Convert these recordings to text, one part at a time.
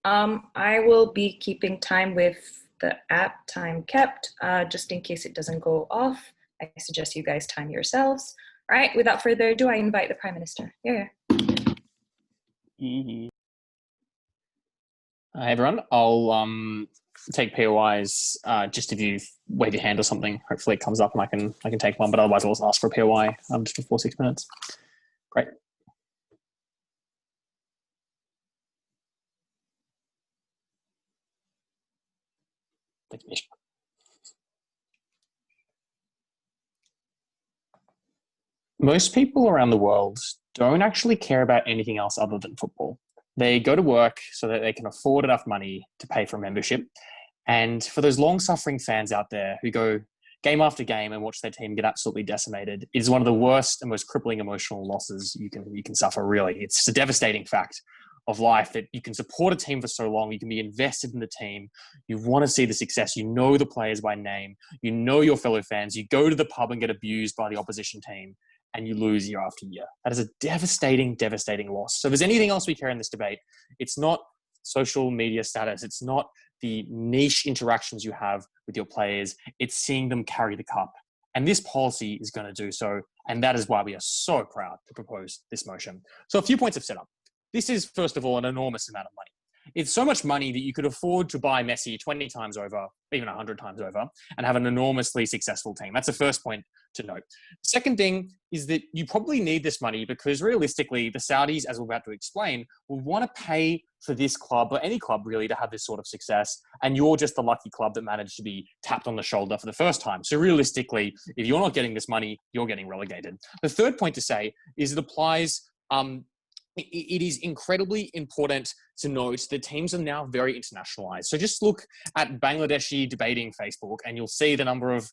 I will be keeping time with the app time kept, just in case it doesn't go off. I suggest you guys time yourselves. All right, without further ado, I invite the Prime Minister. Yeah. Hi everyone, I'll take POIs just if you wave your hand or something. Hopefully it comes up and I can take one, but otherwise I'll ask for a POI just before 6 minutes. Great. Thanks, Michel. Most people around the world don't actually care about anything else other than football. They go to work so that they can afford enough money to pay for a membership. And for those long-suffering fans out there who go game after game and watch their team get absolutely decimated, it is one of the worst and most crippling emotional losses you can suffer, really. It's a devastating fact of life that you can support a team for so long, you can be invested in the team, you want to see the success, you know the players by name, you know your fellow fans, you go to the pub and get abused by the opposition team, and you lose year after year. That is a devastating, devastating loss. So if there's anything else we care in this debate, it's not social media status, it's not the niche interactions you have with your players, it's seeing them carry the cup. And this policy is going to do so, and that is why we are so proud to propose this motion. So a few points of setup. This is, first of all, an enormous amount of money. It's so much money that you could afford to buy Messi 20 times over, even 100 times over, and have an enormously successful team. That's the first point to note. The second thing is that you probably need this money because realistically, the Saudis, as we're about to explain, will want to pay for this club, or any club really, to have this sort of success. And you're just the lucky club that managed to be tapped on the shoulder for the first time. So realistically, if you're not getting this money, you're getting relegated. The third point to say is it applies it is incredibly important to note that teams are now very internationalized. So just look at Bangladeshi debating Facebook and you'll see the number of,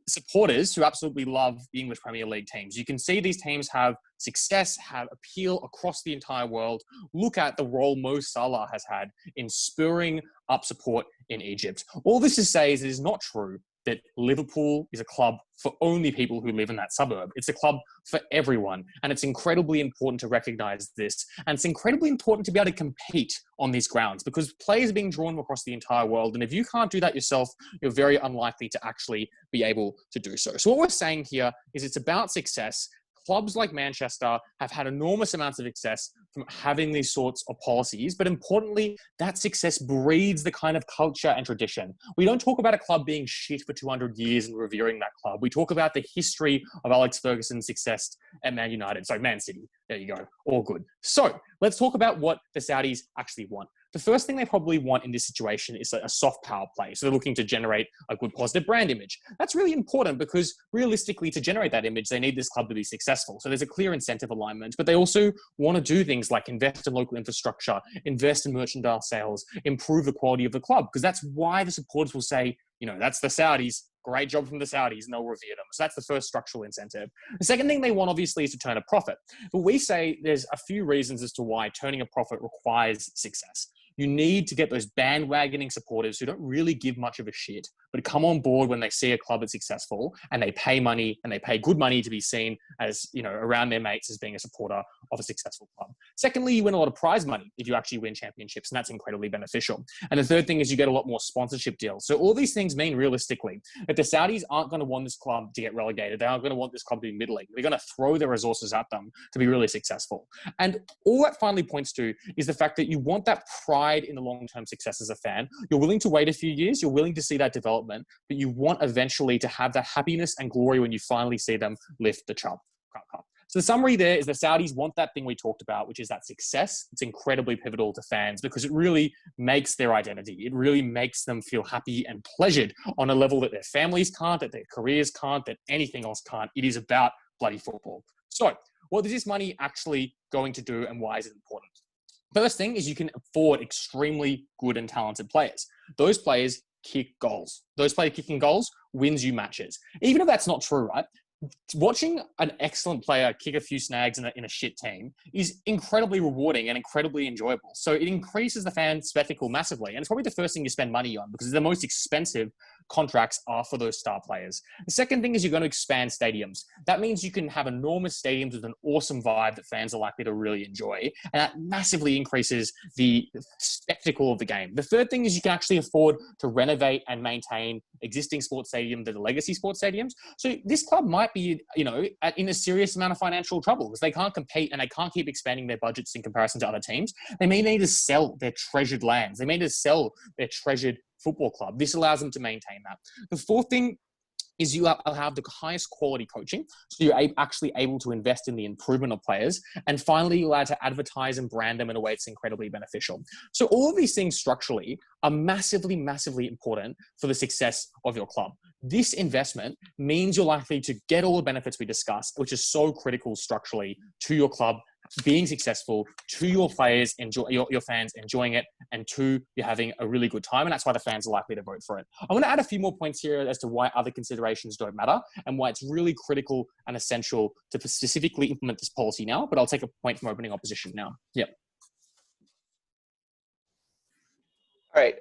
supporters who absolutely love the English Premier League teams. You can see these teams have success, have appeal across the entire world. Look at the role Mo Salah has had in spurring up support in Egypt. All this to say is it is not true that Liverpool is a club for only people who live in that suburb. It's a club for everyone. And it's incredibly important to recognize this. And it's incredibly important to be able to compete on these grounds because players are being drawn across the entire world. And if you can't do that yourself, you're very unlikely to actually be able to do so. So what we're saying here is it's about success. Clubs like Manchester have had enormous amounts of success from having these sorts of policies, but importantly, that success breeds the kind of culture and tradition. We don't talk about a club being shit for 200 years and revering that club. We talk about the history of Alex Ferguson's success at Man United. So Man City, there you go, all good. So let's talk about what the Saudis actually want. The first thing they probably want in this situation is a soft power play. So they're looking to generate a good positive brand image. That's really important because realistically, to generate that image, they need this club to be successful. So there's a clear incentive alignment, but they also want to do things like invest in local infrastructure, invest in merchandise sales, improve the quality of the club, because that's why the supporters will say, that's the Saudis. Great job from the Saudis, and they'll revere them. So that's the first structural incentive. The second thing they want, obviously, is to turn a profit. But we say there's a few reasons as to why turning a profit requires success. You need to get those bandwagoning supporters who don't really give much of a shit, but come on board when they see a club that's successful and they pay money and they pay good money to be seen as, around their mates as being a supporter of a successful club. Secondly, you win a lot of prize money if you actually win championships, and that's incredibly beneficial. And the third thing is you get a lot more sponsorship deals. So all these things mean realistically that the Saudis aren't going to want this club to get relegated. They aren't going to want this club to be middling. They're going to throw their resources at them to be really successful. And all that finally points to is the fact that you want that pride in the long-term success as a fan. You're willing to wait a few years. You're willing to see that development, but you want eventually to have that happiness and glory when you finally see them lift the cup. So the summary there is the Saudis want that thing we talked about, which is that success. It's incredibly pivotal to fans because it really makes their identity. It really makes them feel happy and pleasured on a level that their families can't, that their careers can't, that anything else can't. It is about bloody football. So what is this money actually going to do and why is it important? First thing is you can afford extremely good and talented players. Those players kick goals. Those players kicking goals wins you matches. Even if that's not true, right? Watching an excellent player kick a few snags in a shit team is incredibly rewarding and incredibly enjoyable. So it increases the fan spectacle massively. And it's probably the first thing you spend money on because it's the most expensive contracts are for those star players. The second thing is you're going to expand stadiums. That means you can have enormous stadiums with an awesome vibe that fans are likely to really enjoy. And that massively increases the spectacle of the game. The third thing is you can actually afford to renovate and maintain existing sports stadiums, the legacy sports stadiums. So this club might be, in a serious amount of financial trouble because they can't compete and they can't keep expanding their budgets in comparison to other teams. They may need to sell their treasured lands. They may need to sell their treasured football club. This allows them to maintain that. The fourth thing is you have the highest quality coaching. So you're actually able to invest in the improvement of players. And finally, you're allowed to advertise and brand them in a way that's incredibly beneficial. So all of these things structurally are massively, massively important for the success of your club. This investment means you're likely to get all the benefits we discussed, which is so critical structurally to your club being successful, to your players, your fans enjoying it, and to you having a really good time. And that's why the fans are likely to vote for it. I'm going to add a few more points here as to why other considerations don't matter and why it's really critical and essential to specifically implement this policy now. But I'll take a point from opening opposition now. Yeah. All right.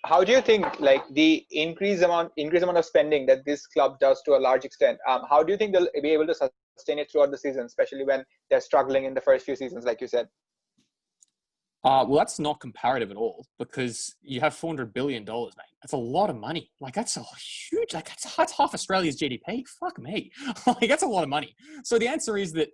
How do you think, like, the increased amount of spending that this club does to a large extent, how do you think they'll be able to sustain it throughout the season, especially when they're struggling in the first few seasons, like you said? Well, that's not comparative at all because you have $400 billion, mate. That's a lot of money. Like, that's a huge, that's half Australia's GDP. Fuck me. Like, that's a lot of money. So the answer is that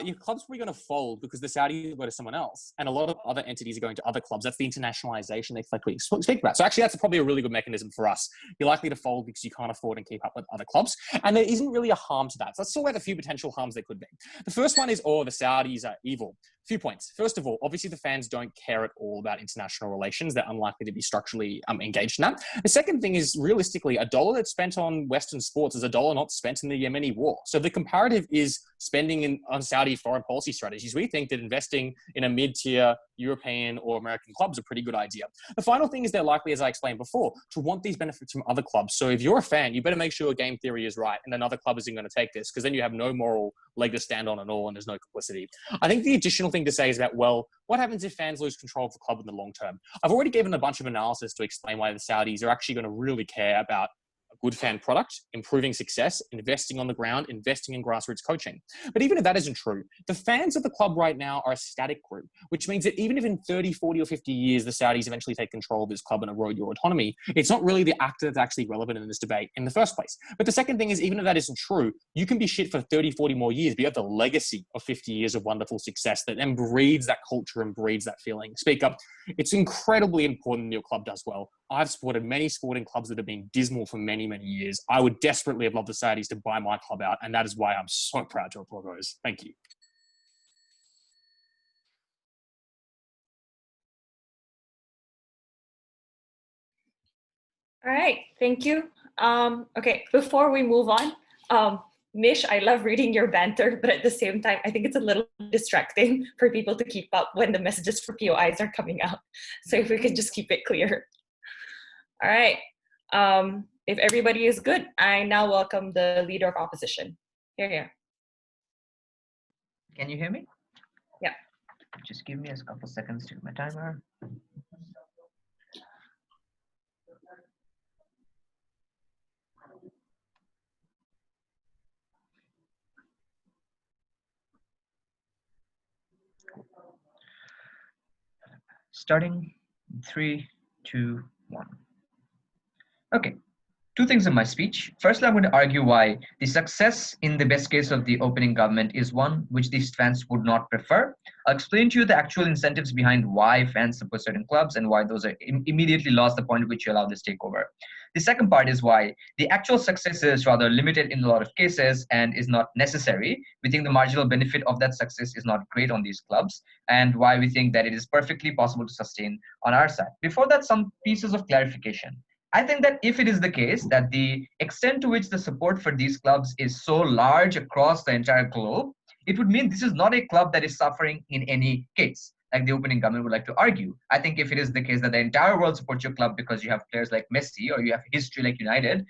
your club's probably going to fold because the Saudis go to someone else, and a lot of other entities are going to other clubs. That's the internationalization they speak about. So actually, that's probably a really good mechanism for us. You're likely to fold because you can't afford and keep up with other clubs, and there isn't really a harm to that. So let's talk about a few potential harms there could be. The first one is, the Saudis are evil. Few points. First of all, obviously the fans don't care at all about international relations. They're unlikely to be structurally engaged in that. The second thing is, realistically, $1 that's spent on Western sports is $1 not spent in the Yemeni war. So the comparative is spending on Saudi foreign policy strategies. We think that investing in a mid-tier European or American club is a pretty good idea. The final thing is they're likely, as I explained before, to want these benefits from other clubs. So if you're a fan, you better make sure game theory is right and another club isn't going to take this, because then you have no moral leg to stand on at all and there's no complicity. I think the additional thing to say is that, well, what happens if fans lose control of the club in the long term? I've already given a bunch of analysis to explain why the Saudis are actually going to really care about a good fan product, improving success, investing on the ground, investing in grassroots coaching. But even if that isn't true, the fans of the club right now are a static group, which means that even if in 30, 40 or 50 years, the Saudis eventually take control of this club and erode your autonomy, it's not really the actor that's actually relevant in this debate in the first place. But the second thing is, even if that isn't true, you can be shit for 30, 40 more years, but you have the legacy of 50 years of wonderful success that then breeds that culture and breeds that feeling. Speak up. It's incredibly important that your club does well. I've supported many sporting clubs that have been dismal for many, many years. I would desperately have loved the Saudis to buy my club out, and that is why I'm so proud to applaud those. Thank you. All right, thank you. Okay, before we move on, Mish, I love reading your banter, but at the same time, I think it's a little distracting for people to keep up when the messages for POIs are coming out. So if we could just keep it clear. All right. If everybody is good, I now welcome the leader of opposition. Here. Can you hear me? Yeah. Just give me a couple seconds to my timer. Starting 3, 2, 1. Okay. Two things in my speech. Firstly, I'm going to argue why the success in the best case of the opening government is one which these fans would not prefer. I'll explain to you the actual incentives behind why fans support certain clubs and why those are immediately lost the point at which you allow this takeover. The second part is why the actual success is rather limited in a lot of cases and is not necessary. We think the marginal benefit of that success is not great on these clubs, and why we think that it is perfectly possible to sustain on our side. Before that, some pieces of clarification. I think that if it is the case that the extent to which the support for these clubs is so large across the entire globe, it would mean this is not a club that is suffering in any case, like the opening government would like to argue. I think if it is the case that the entire world supports your club because you have players like Messi or you have history like United,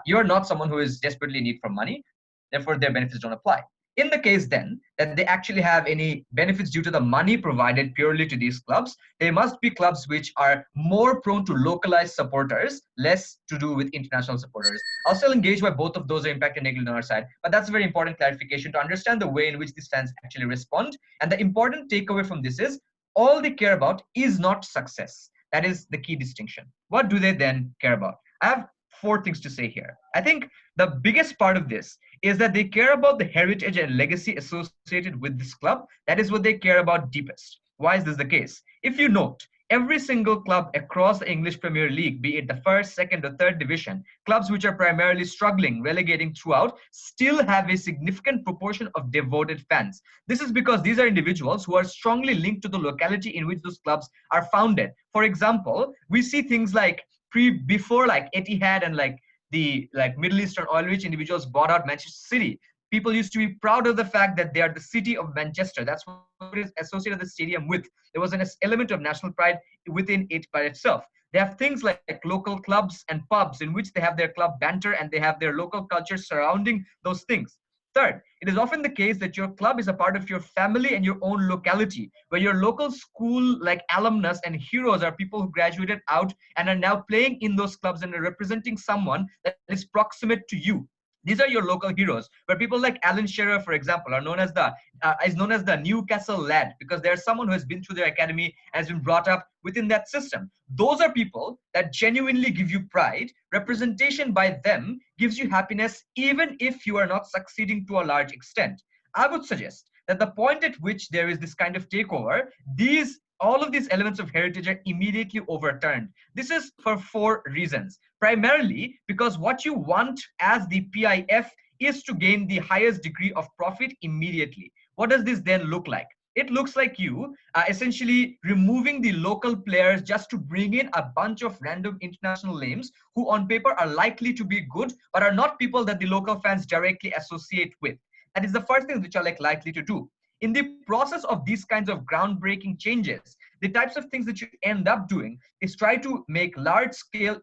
you're not someone who is desperately in need for money. Therefore, their benefits don't apply. In the case then that they actually have any benefits due to the money provided purely to these clubs, they must be clubs which are more prone to localized supporters, less to do with international supporters. I'll still engage why both of those are impacted negatively on our side, but that's a very important clarification to understand the way in which these fans actually respond. And the important takeaway from this is all they care about is not success. That is the key distinction. What do they then care about? I have 4 things to say here. I think the biggest part of this is that they care about the heritage and legacy associated with this club. That is what they care about deepest. Why is this the case? If you note, every single club across the English Premier League, be it the first, second, or third division, clubs which are primarily struggling, relegating throughout, still have a significant proportion of devoted fans. This is because these are individuals who are strongly linked to the locality in which those clubs are founded. For example, we see things like before like Etihad and like the Middle Eastern oil-rich individuals bought out Manchester City. People used to be proud of the fact that they are the city of Manchester. That's what is associated the stadium with. There was an element of national pride within it by itself. They have things like local clubs and pubs in which they have their club banter and they have their local culture surrounding those things. Third, it is often the case that your club is a part of your family and your own locality, where your local school like alumnus and heroes are people who graduated out and are now playing in those clubs and are representing someone that is proximate to you. These are your local heroes, where people like Alan Shearer, for example, are known as the Newcastle lad, because there's someone who has been through their academy and has been brought up within that system. Those are people that genuinely give you pride. Representation by them gives you happiness, even if you are not succeeding to a large extent. I would suggest that the point at which there is this kind of takeover, all of these elements of heritage are immediately overturned. This is for 4 reasons. Primarily because what you want as the PIF is to gain the highest degree of profit immediately. What does this then look like? It looks like you essentially removing the local players just to bring in a bunch of random international names who on paper are likely to be good, but are not people that the local fans directly associate with. That is the first thing which are likely to do. In the process of these kinds of groundbreaking changes, the types of things that you end up doing is try to make large scale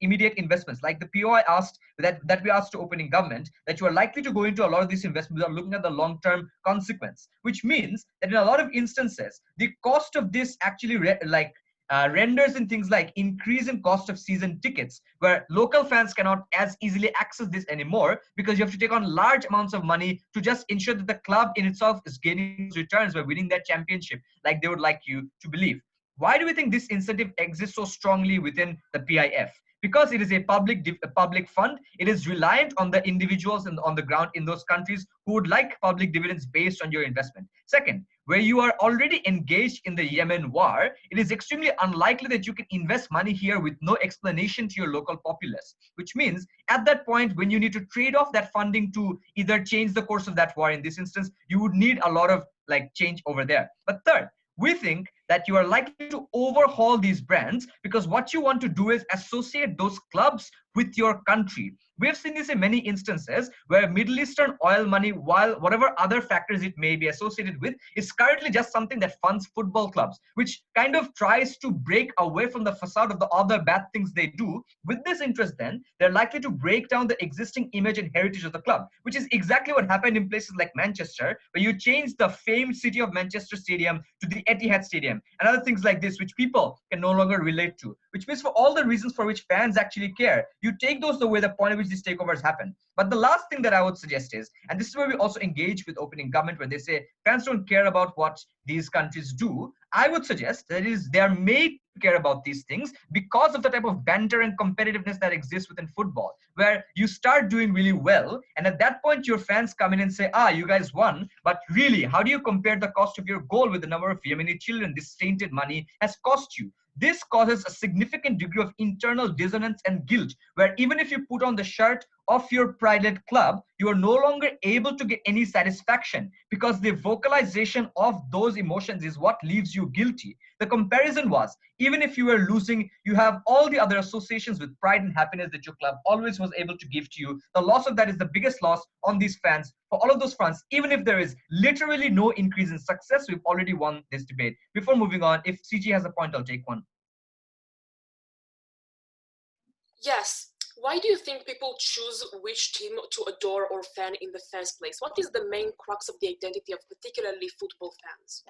immediate investments, like the POI asked that we asked to opening government, that you are likely to go into a lot of these investments without looking at the long-term consequence, which means that in a lot of instances, the cost of this actually renders in things like increase in cost of season tickets, where local fans cannot as easily access this anymore because you have to take on large amounts of money to just ensure that the club in itself is gaining returns by winning that championship, like they would like you to believe. Why do we think this incentive exists so strongly within the PIF? Because it is a public fund. It is reliant on the individuals and on the ground in those countries who would like public dividends based on your investment. Second, where you are already engaged in the Yemen war, it is extremely unlikely that you can invest money here with no explanation to your local populace, which means at that point when you need to trade off that funding to either change the course of that war, in this instance, you would need a lot of change over there. But third, we think that you are likely to overhaul these brands because what you want to do is associate those clubs with your country. We have seen this in many instances where Middle Eastern oil money, while whatever other factors it may be associated with, is currently just something that funds football clubs, which kind of tries to break away from the facade of the other bad things they do. With this interest then, they're likely to break down the existing image and heritage of the club, which is exactly what happened in places like Manchester, where you changed the famed City of Manchester Stadium to the Etihad Stadium, and other things like this, which people can no longer relate to, which means for all the reasons for which fans actually care, you take those the way the point at which these takeovers happen. But the last thing that I would suggest is, and this is where we also engage with opening government, where they say fans don't care about what these countries do, I would suggest that they are made to care about these things because of the type of banter and competitiveness that exists within football, where you start doing really well, and at that point your fans come in and say, you guys won, but really, how do you compare the cost of your goal with the number of Yemeni children this tainted money has cost you? This causes a significant degree of internal dissonance and guilt, where even if you put on the shirt of your private club, you are no longer able to get any satisfaction because the vocalization of those emotions is what leaves you guilty. The comparison was, even if you were losing, you have all the other associations with pride and happiness that your club always was able to give to you. The loss of that is the biggest loss on these fans for all of those fronts, even if there is literally no increase in success. We've already won this debate. Before moving on, if CG has a point, I'll take one. Yes, Why do you think people choose which team to adore or fan in the first place? What is the main crux of the identity of particularly football fans?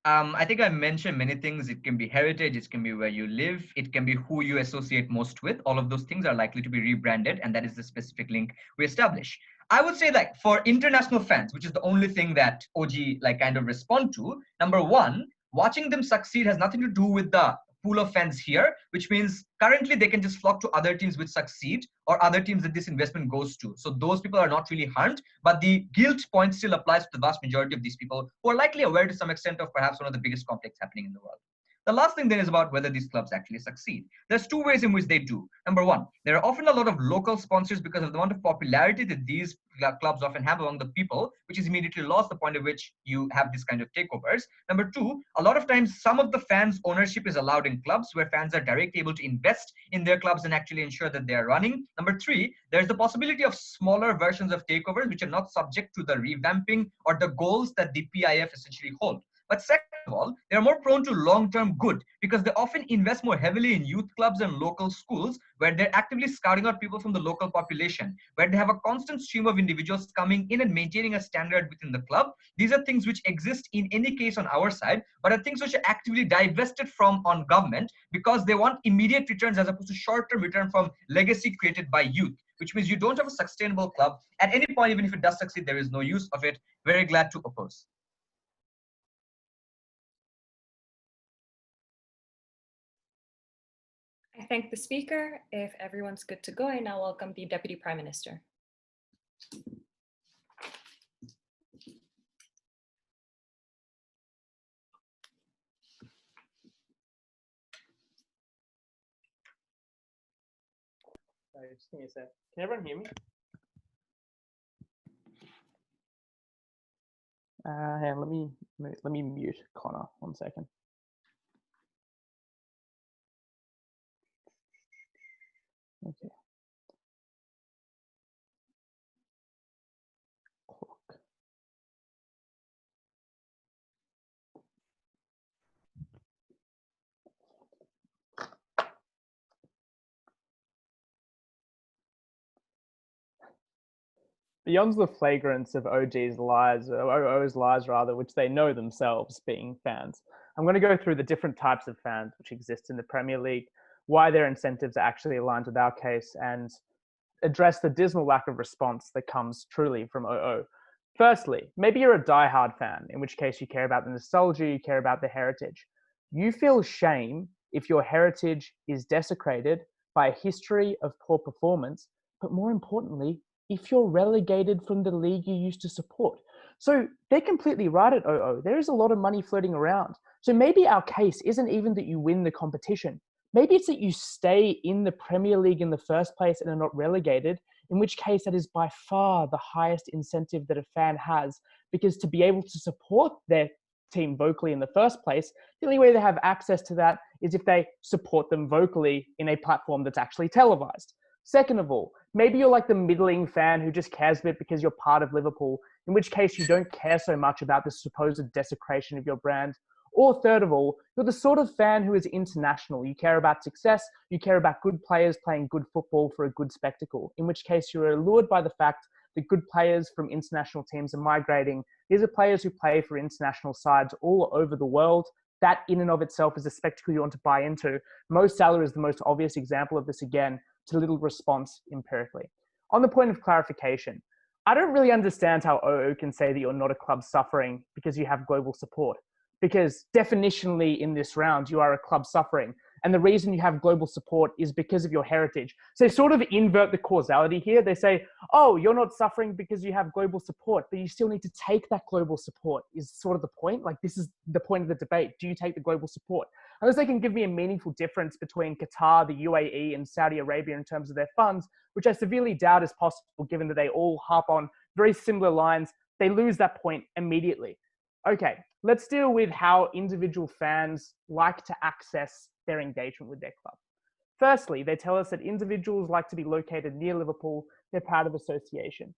I think I mentioned many things. It can be heritage, it can be where you live, it can be who you associate most with. All of those things are likely to be rebranded, and that is the specific link we establish. I would say that for international fans, which is the only thing that OG like kind of respond to, number one, watching them succeed has nothing to do with the pool of fans here, which means currently they can just flock to other teams which succeed or other teams that this investment goes to. So those people are not really harmed, but the guilt point still applies to the vast majority of these people who are likely aware to some extent of perhaps one of the biggest conflicts happening in the world. The last thing then is about whether these clubs actually succeed. There's two ways in which they do. Number one, there are often a lot of local sponsors because of the amount of popularity that these clubs often have among the people, which is immediately lost the point at which you have this kind of takeovers. Number two, a lot of times some of the fans' ownership is allowed in clubs where fans are directly able to invest in their clubs and actually ensure that they are running. Number three, there's the possibility of smaller versions of takeovers which are not subject to the revamping or the goals that the PIF essentially hold. But second of all, they are more prone to long-term good because they often invest more heavily in youth clubs and local schools where they're actively scouting out people from the local population, where they have a constant stream of individuals coming in and maintaining a standard within the club. These are things which exist in any case on our side, but are things which are actively divested from on government because they want immediate returns as opposed to short-term return from legacy created by youth, which means you don't have a sustainable club. At any point, even if it does succeed, there is no use of it. Very glad to oppose. I thank the speaker. If everyone's good to go, I now welcome the Deputy Prime Minister. Sorry, just give me a sec. Can everyone hear me? Hang on, let me mute Connor 1 second. Okay. Clock. Beyond the flagrance of OG's lies, or OO's lies rather, which they know themselves being fans, I'm going to go through the different types of fans which exist in the Premier League, why their incentives are actually aligned with our case, and address the dismal lack of response that comes truly from OO. Firstly, maybe you're a diehard fan, in which case you care about the nostalgia, you care about the heritage. You feel shame if your heritage is desecrated by a history of poor performance, but more importantly, if you're relegated from the league you used to support. So they're completely right at OO. There is a lot of money floating around. So maybe our case isn't even that you win the competition. Maybe it's that you stay in the Premier League in the first place and are not relegated, in which case that is by far the highest incentive that a fan has, because to be able to support their team vocally in the first place, the only way they have access to that is if they support them vocally in a platform that's actually televised. Second of all, maybe you're like the middling fan who just cares a bit because you're part of Liverpool, in which case you don't care so much about the supposed desecration of your brand. Or third of all, you're the sort of fan who is international. You care about success, you care about good players playing good football for a good spectacle, in which case you're allured by the fact that good players from international teams are migrating. These are players who play for international sides all over the world. That in and of itself is a spectacle you want to buy into. Mo Salah is the most obvious example of this again, to little response empirically. On the point of clarification, I don't really understand how OO can say that you're not a club suffering because you have global support. Because definitionally in this round, you are a club suffering. And the reason you have global support is because of your heritage. So they sort of invert the causality here. They say, oh, you're not suffering because you have global support, but you still need to take that global support is sort of the point. Like this is the point of the debate. Do you take the global support? Unless they can give me a meaningful difference between Qatar, the UAE, and Saudi Arabia in terms of their funds, which I severely doubt is possible given that they all harp on very similar lines, they lose that point immediately. Okay, let's deal with how individual fans like to access their engagement with their club. Firstly, they tell us that individuals like to be located near Liverpool. They're proud of association.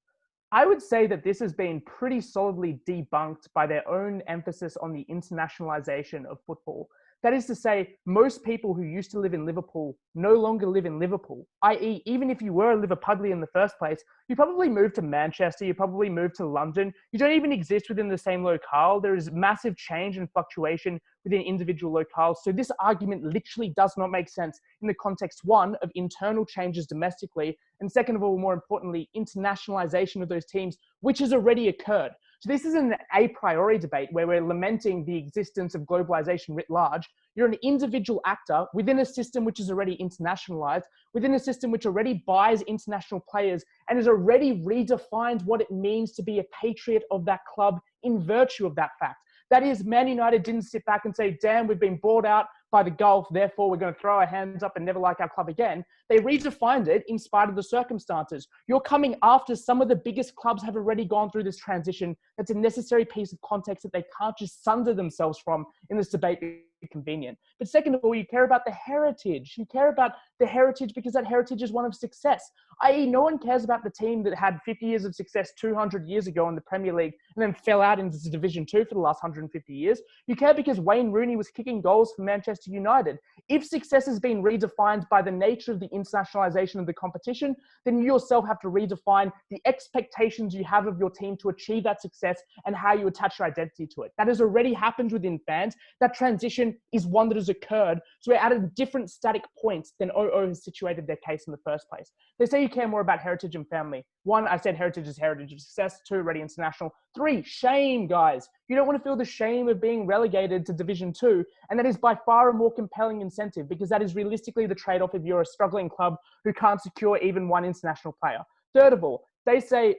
I would say that this has been pretty solidly debunked by their own emphasis on the internationalization of football. That is to say, most people who used to live in Liverpool no longer live in Liverpool, i.e. even if you were a Liverpudlian in the first place, you probably moved to Manchester, you probably moved to London, you don't even exist within the same locale. There is massive change and fluctuation within individual locales. So this argument literally does not make sense in the context, one, of internal changes domestically, and second of all, more importantly, internationalization of those teams, which has already occurred. So this is an a priori debate where we're lamenting the existence of globalization writ large. You're an individual actor within a system which is already internationalized, within a system which already buys international players and has already redefined what it means to be a patriot of that club in virtue of that fact. That is, Man United didn't sit back and say, damn, we've been bought out by the Gulf, therefore we're going to throw our hands up and never like our club again. They redefined it in spite of the circumstances. You're coming after some of the biggest clubs have already gone through this transition. That's a necessary piece of context that they can't just sunder themselves from in this debate convenient. But second of all, you care about the heritage. You care about the heritage because that heritage is one of success. I.e., no one cares about the team that had 50 years of success 200 years ago in the Premier League and then fell out into Division 2 for the last 150 years. You care because Wayne Rooney was kicking goals for Manchester United. If success has been redefined by the nature of the internationalization of the competition, then you yourself have to redefine the expectations you have of your team to achieve that success and how you attach your identity to it. That has already happened within fans. That transition is one that has occurred. So we're at a different static point than OO has situated their case in the first place. They say you care more about heritage and family. One, I said heritage is heritage of success. Two, already international. Three, shame, guys. You don't want to feel the shame of being relegated to Division 2. And that is by far a more compelling incentive because that is realistically the trade-off if you're a struggling club who can't secure even one international player. Third of all, they say,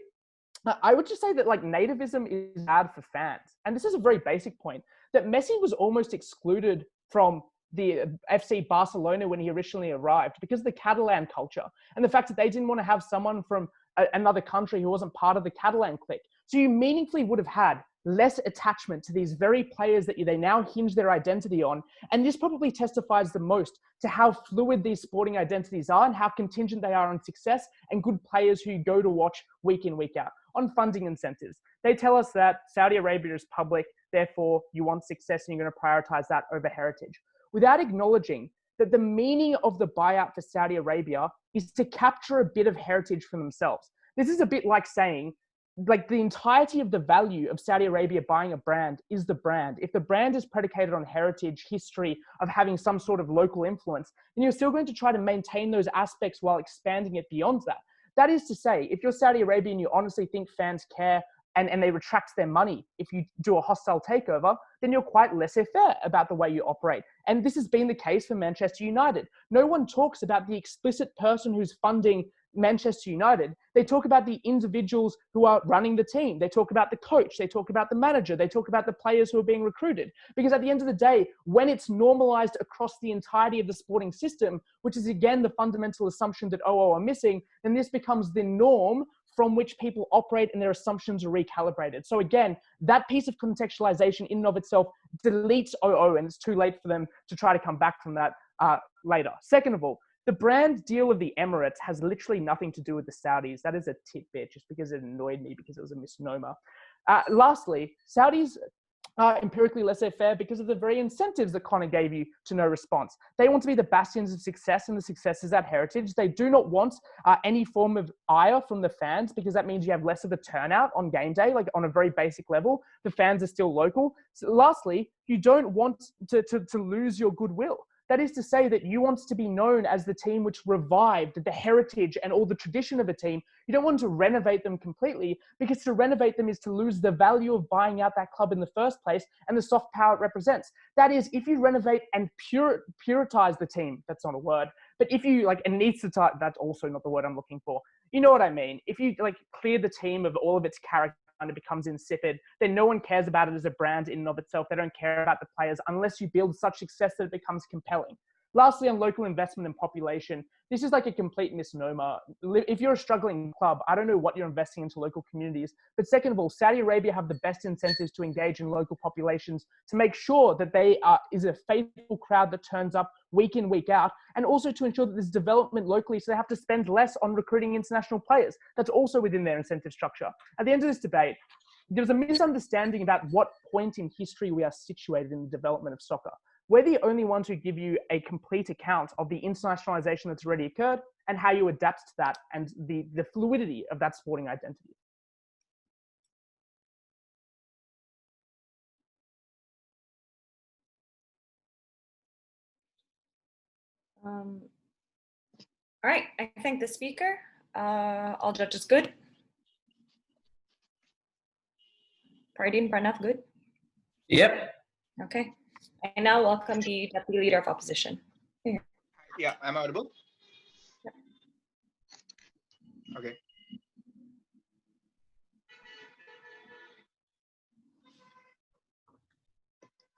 I would just say that like nativism is bad for fans. And this is a very basic point, that Messi was almost excluded from the FC Barcelona when he originally arrived because of the Catalan culture and the fact that they didn't want to have someone from another country who wasn't part of the Catalan clique. So you meaningfully would have had less attachment to these very players that they now hinge their identity on. And this probably testifies the most to how fluid these sporting identities are and how contingent they are on success and good players who you go to watch week in, week out. On funding incentives, they tell us that Saudi Arabia is public, therefore you want success and you're going to prioritize that over heritage, without acknowledging that the meaning of the buyout for Saudi Arabia is to capture a bit of heritage for themselves. This is a bit like saying, like the entirety of the value of Saudi Arabia buying a brand is the brand. If the brand is predicated on heritage, history, of having some sort of local influence, then you're still going to try to maintain those aspects while expanding it beyond that. That is to say, if you're Saudi Arabia and you honestly think fans care and they retract their money if you do a hostile takeover, then you're quite laissez-faire about the way you operate. And this has been the case for Manchester United. No one talks about the explicit person who's funding Manchester United. They talk about the individuals who are running the team. They talk about the coach. They talk about the manager. They talk about the players who are being recruited. Because at the end of the day, when it's normalized across the entirety of the sporting system, which is again the fundamental assumption that OO are missing, then this becomes the norm from which people operate and their assumptions are recalibrated. So again, that piece of contextualization in and of itself deletes OO, and it's too late for them to try to come back from that later. Second of all, the brand deal of the Emirates has literally nothing to do with the Saudis. That is a tidbit just because it annoyed me because it was a misnomer. Lastly, Saudis are empirically laissez-faire because of the very incentives that Connor gave you to no response. They want to be the bastions of success, and the success is that heritage. They do not want any form of ire from the fans because that means you have less of a turnout on game day, like on a very basic level. The fans are still local. So lastly, you don't want to lose your goodwill. That is to say that you want to be known as the team which revived the heritage and all the tradition of a team. You don't want to renovate them completely, because to renovate them is to lose the value of buying out that club in the first place and the soft power it represents. That is, if you renovate and puritize the team, that's not a word, but if you anesthetize, that's also not the word I'm looking for. You know what I mean? If you clear the team of all of its character and it becomes insipid, then no one cares about it as a brand in and of itself. They don't care about the players unless you build such success that it becomes compelling. Lastly, on local investment and population, this is like a complete misnomer. If you're a struggling club, I don't know what you're investing into local communities. But second of all, Saudi Arabia have the best incentives to engage in local populations to make sure that they is a faithful crowd that turns up week in, week out, and also to ensure that there's development locally so they have to spend less on recruiting international players. That's also within their incentive structure. At the end of this debate, there's a misunderstanding about what point in history we are situated in the development of soccer. we're the only ones who give you a complete account of the internationalization that's already occurred and how you adapt to that and the fluidity of that sporting identity. All right, I think the speaker, all judges good. Pardon, Pranav, good? Yep. Okay. I now welcome the Deputy Leader of Opposition. Here. Yeah, I'm audible. Okay.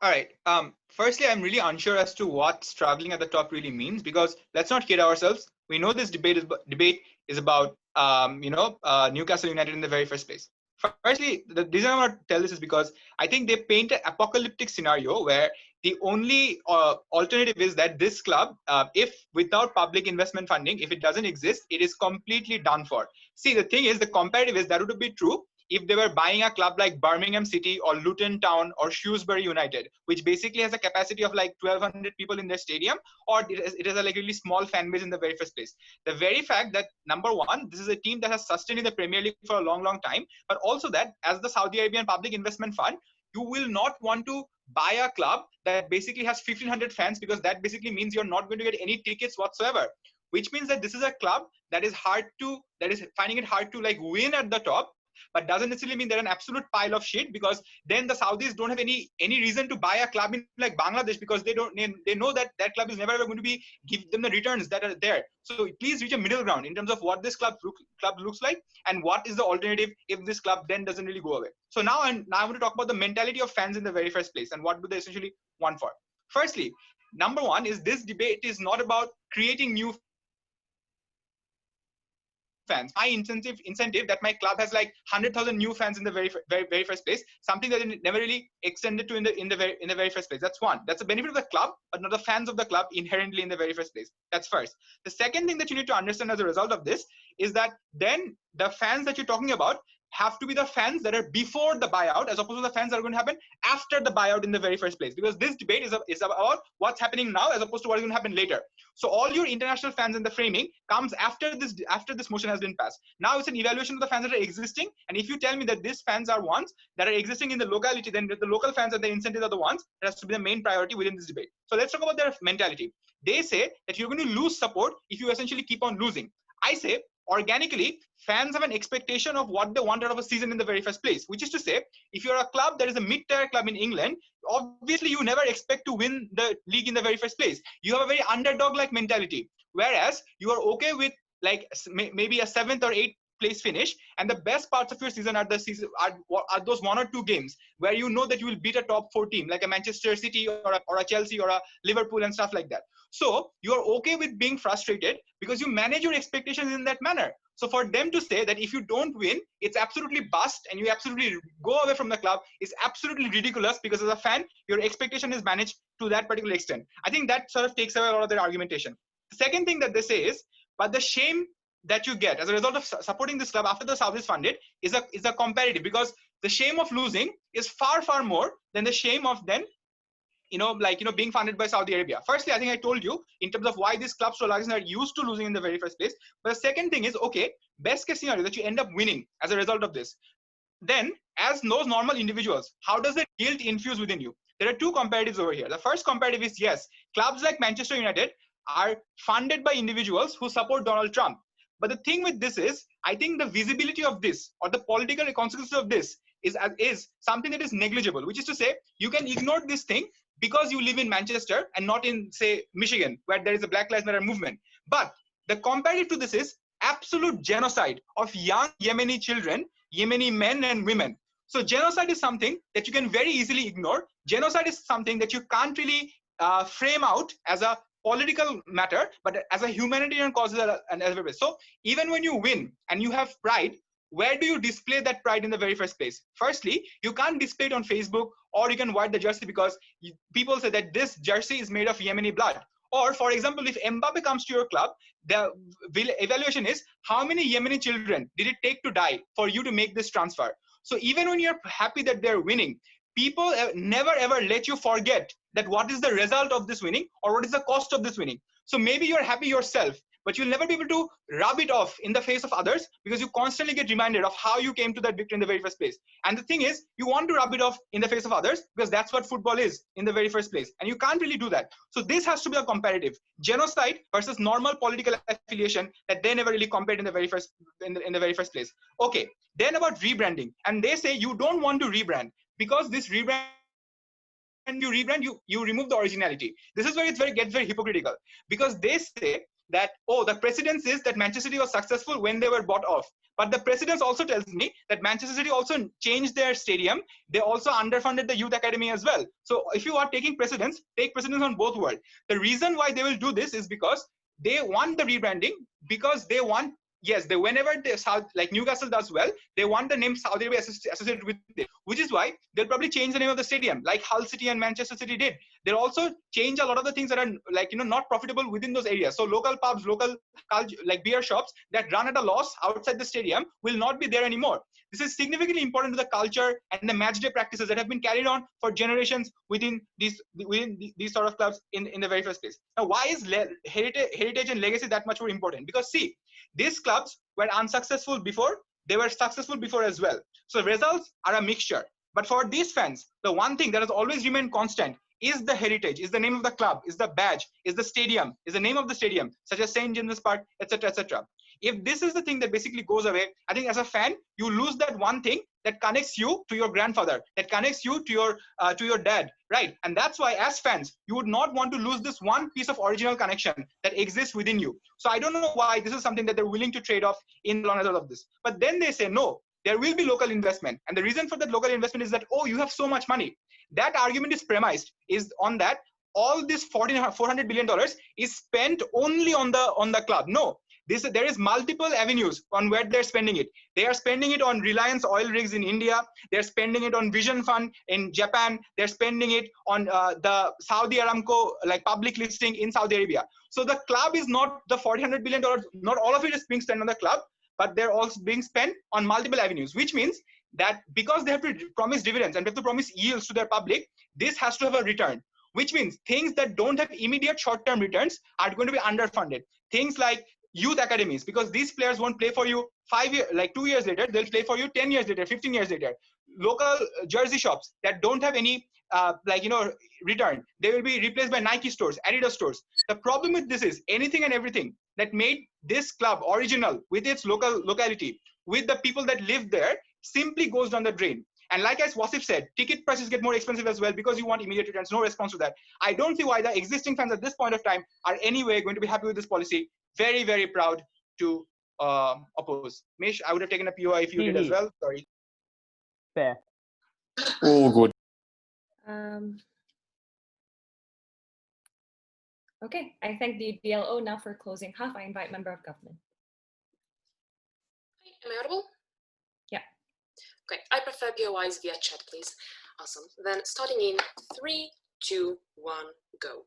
All right. Firstly, I'm really unsure as to what struggling at the top really means, because let's not kid ourselves. We know this debate is about Newcastle United in the very first place. Firstly, the reason I want to tell this is because I think they paint an apocalyptic scenario where the only alternative is that this club, if without public investment funding, if it doesn't exist, it is completely done for. See, the thing is, the comparative is that would be true if they were buying a club like Birmingham City or Luton Town or Shrewsbury United, which basically has a capacity of like 1,200 people in their stadium, or it has a like really small fan base in the very first place. The very fact that, number one, this is a team that has sustained in the Premier League for a long, long time, but also that as the Saudi Arabian Public Investment Fund, you will not want to buy a club that basically has 1,500 fans, because that basically means you're not going to get any tickets whatsoever, which means that this is a club that is finding it hard to like win at the top, but doesn't necessarily mean they're an absolute pile of shit, because then the Saudis don't have any reason to buy a club in like Bangladesh, because they know that that club is never ever going to give them the returns that are there. So please reach a middle ground in terms of what this club looks like and what is the alternative if this club then doesn't really go away. So now I want to talk about the mentality of fans in the very first place and what do they essentially want for. Firstly, number one is this debate is not about creating new fans. My incentive that my club has like 100,000 new fans in the very first place, something that it never really extended to in the very first place. That's one. That's a benefit of the club, but not the fans of the club inherently in the very first place. That's first. The second thing that you need to understand as a result of this is that then the fans that you're talking about have to be the fans that are before the buyout, as opposed to the fans that are going to happen after the buyout in the very first place, because this debate is about what's happening now as opposed to what is going to happen later. So all your international fans in the framing comes after this motion has been passed. Now it's an evaluation of the fans that are existing, and if you tell me that these fans are ones that are existing in the locality, then the local fans and the incentives are the ones that has to be the main priority within this debate. So let's talk about their mentality. They say that you're going to lose support if you essentially keep on losing. I say organically, fans have an expectation of what they want out of a season in the very first place, which is to say, if you're a club that is a mid-tier club in England, obviously you never expect to win the league in the very first place. You have a very underdog-like mentality, whereas you are okay with like maybe a 7th or 8th place finish, and the best parts of your season are those 1 or 2 games where you know that you will beat a top 4 team like a Manchester City or a Chelsea or a Liverpool and stuff like that. So you are okay with being frustrated because you manage your expectations in that manner. So for them to say that if you don't win, it's absolutely bust and you absolutely go away from the club is absolutely ridiculous, because as a fan, your expectation is managed to that particular extent. I think that sort of takes away a lot of their argumentation. The second thing that they say is, but the shame that you get as a result of supporting this club after the Saudis funded is a comparative, because the shame of losing is far, far more than the shame of then being funded by Saudi Arabia. Firstly, I think I told you in terms of why these clubs to a large extent are used to losing in the very first place. But the second thing is, okay, best case scenario that you end up winning as a result of this. Then, as those normal individuals, how does the guilt infuse within you? There are 2 comparatives over here. The first comparative is, yes, clubs like Manchester United are funded by individuals who support Donald Trump. But the thing with this is, I think the visibility of this or the political consequences of this is something that is negligible, which is to say, you can ignore this thing because you live in Manchester and not in, say, Michigan, where there is a Black Lives Matter movement. But the comparative to this is absolute genocide of young Yemeni children, Yemeni men and women. So genocide is something that you can very easily ignore. Genocide is something that you can't really frame out as a political matter, but as a humanitarian cause and everywhere. So even when you win and you have pride, where do you display that pride in the very first place? Firstly, you can't display it on Facebook, or you can wear the jersey because people say that this jersey is made of Yemeni blood. Or, for example, if Mbappe comes to your club, the evaluation is how many Yemeni children did it take to die for you to make this transfer? So even when you're happy that they're winning, people never ever let you forget that what is the result of this winning or what is the cost of this winning. So maybe you're happy yourself, but you'll never be able to rub it off in the face of others because you constantly get reminded of how you came to that victory in the very first place. And the thing is, you want to rub it off in the face of others because that's what football is in the very first place. And you can't really do that. So this has to be a comparative. Genocide versus normal political affiliation that they never really compared in the very first place. Okay, then about rebranding. And they say you don't want to rebrand because this rebrand, you remove the originality. This is where it gets very hypocritical, because they say that, oh, the precedence is that Manchester City was successful when they were bought off. But the precedence also tells me that Manchester City also changed their stadium. They also underfunded the youth academy as well. So if you are taking precedence, take precedence on both worlds. The reason why they will do this is because they want the rebranding, because they want, yes, whenever like Newcastle does well, they want the name Saudi Arabia associated with it, which is why they'll probably change the name of the stadium, like Hull City and Manchester City did. They'll also change a lot of the things that are like, not profitable within those areas. So local pubs, local like beer shops that run at a loss outside the stadium will not be there anymore. This is significantly important to the culture and the match day practices that have been carried on for generations within these sort of clubs in the very first place. Now, why is heritage and legacy that much more important? Because see, these clubs were unsuccessful before, they were successful before as well. So results are a mixture. But for these fans, the one thing that has always remained constant is the heritage, is the name of the club, is the badge, is the stadium, is the name of the stadium, such as St. James's Park, etc., etc. If this is the thing that basically goes away, I think as a fan, you lose that one thing that connects you to your grandfather, that connects you to your dad, right? And that's why as fans, you would not want to lose this one piece of original connection that exists within you. So I don't know why this is something that they're willing to trade off in the long run of this. But then they say, no, there will be local investment. And the reason for that local investment is that, oh, you have so much money. That argument is premised is on that all this $400 billion is spent only on the club. No. There is multiple avenues on where they're spending it. They are spending it on Reliance oil rigs in India. They're spending it on Vision Fund in Japan. They're spending it on the Saudi Aramco like public listing in Saudi Arabia. So the club is not the $400 billion. Not all of it is being spent on the club, but they're also being spent on multiple avenues, which means that because they have to promise dividends and they have to promise yields to their public, this has to have a return, which means things that don't have immediate short-term returns are going to be underfunded. Things like youth academies, because these players won't play for you 5 years, like 2 years later, they'll play for you 10 years later, 15 years later. Local jersey shops that don't have any return, they will be replaced by Nike stores, Adidas stores. The problem with this is anything and everything that made this club original with its locality, with the people that live there, simply goes down the drain. And like as Wasif said, ticket prices get more expensive as well because you want immediate returns. No response to that. I don't see why the existing fans at this point of time are anyway going to be happy with this policy. Very, very proud to oppose. Mish, I would have taken a POI if you did as well. Sorry. Fair. All good. Okay, I thank the DLO now for closing half. I invite member of government. Am I audible? Yeah. Okay, I prefer POIs via chat, please. Awesome. Then starting in 3, 2, 1, go.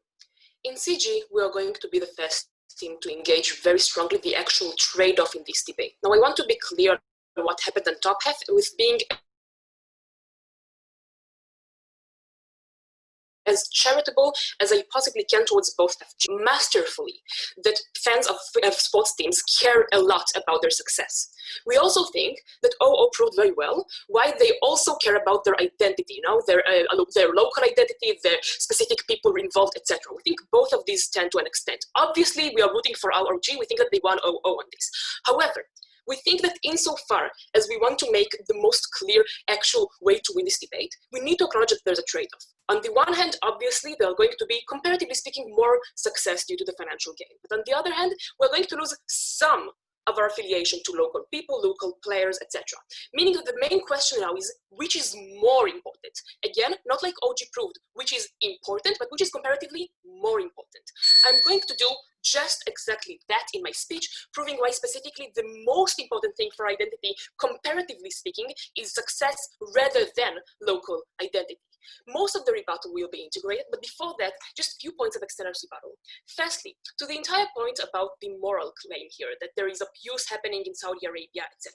In CG, we are going to be the first team to engage very strongly the actual trade-off in this debate. Now, I want to be clear on what happened on top half with being as charitable as I possibly can towards both masterfully that fans of sports teams care a lot about their success. We also think that OO proved very well why they also care about their identity, their local identity, their specific people involved, etc. We think both of these stand to an extent. Obviously, we are rooting for ROG. We think that they won OO on this. However, we think that insofar as we want to make the most clear actual way to win this debate, we need to acknowledge that there's a trade-off. On the one hand, obviously, there are going to be, comparatively speaking, more success due to the financial gain. But on the other hand, we're going to lose some of our affiliation to local people, local players, etc. Meaning that the main question now is, which is more important? Again, not like OG proved, which is important, but which is comparatively more important. I'm going to do just exactly that in my speech, proving why specifically the most important thing for identity, comparatively speaking, is success rather than local identity. Most of the rebuttal will be integrated, but before that, just a few points of external rebuttal. Firstly, to the entire point about the moral claim here, that there is abuse happening in Saudi Arabia, etc.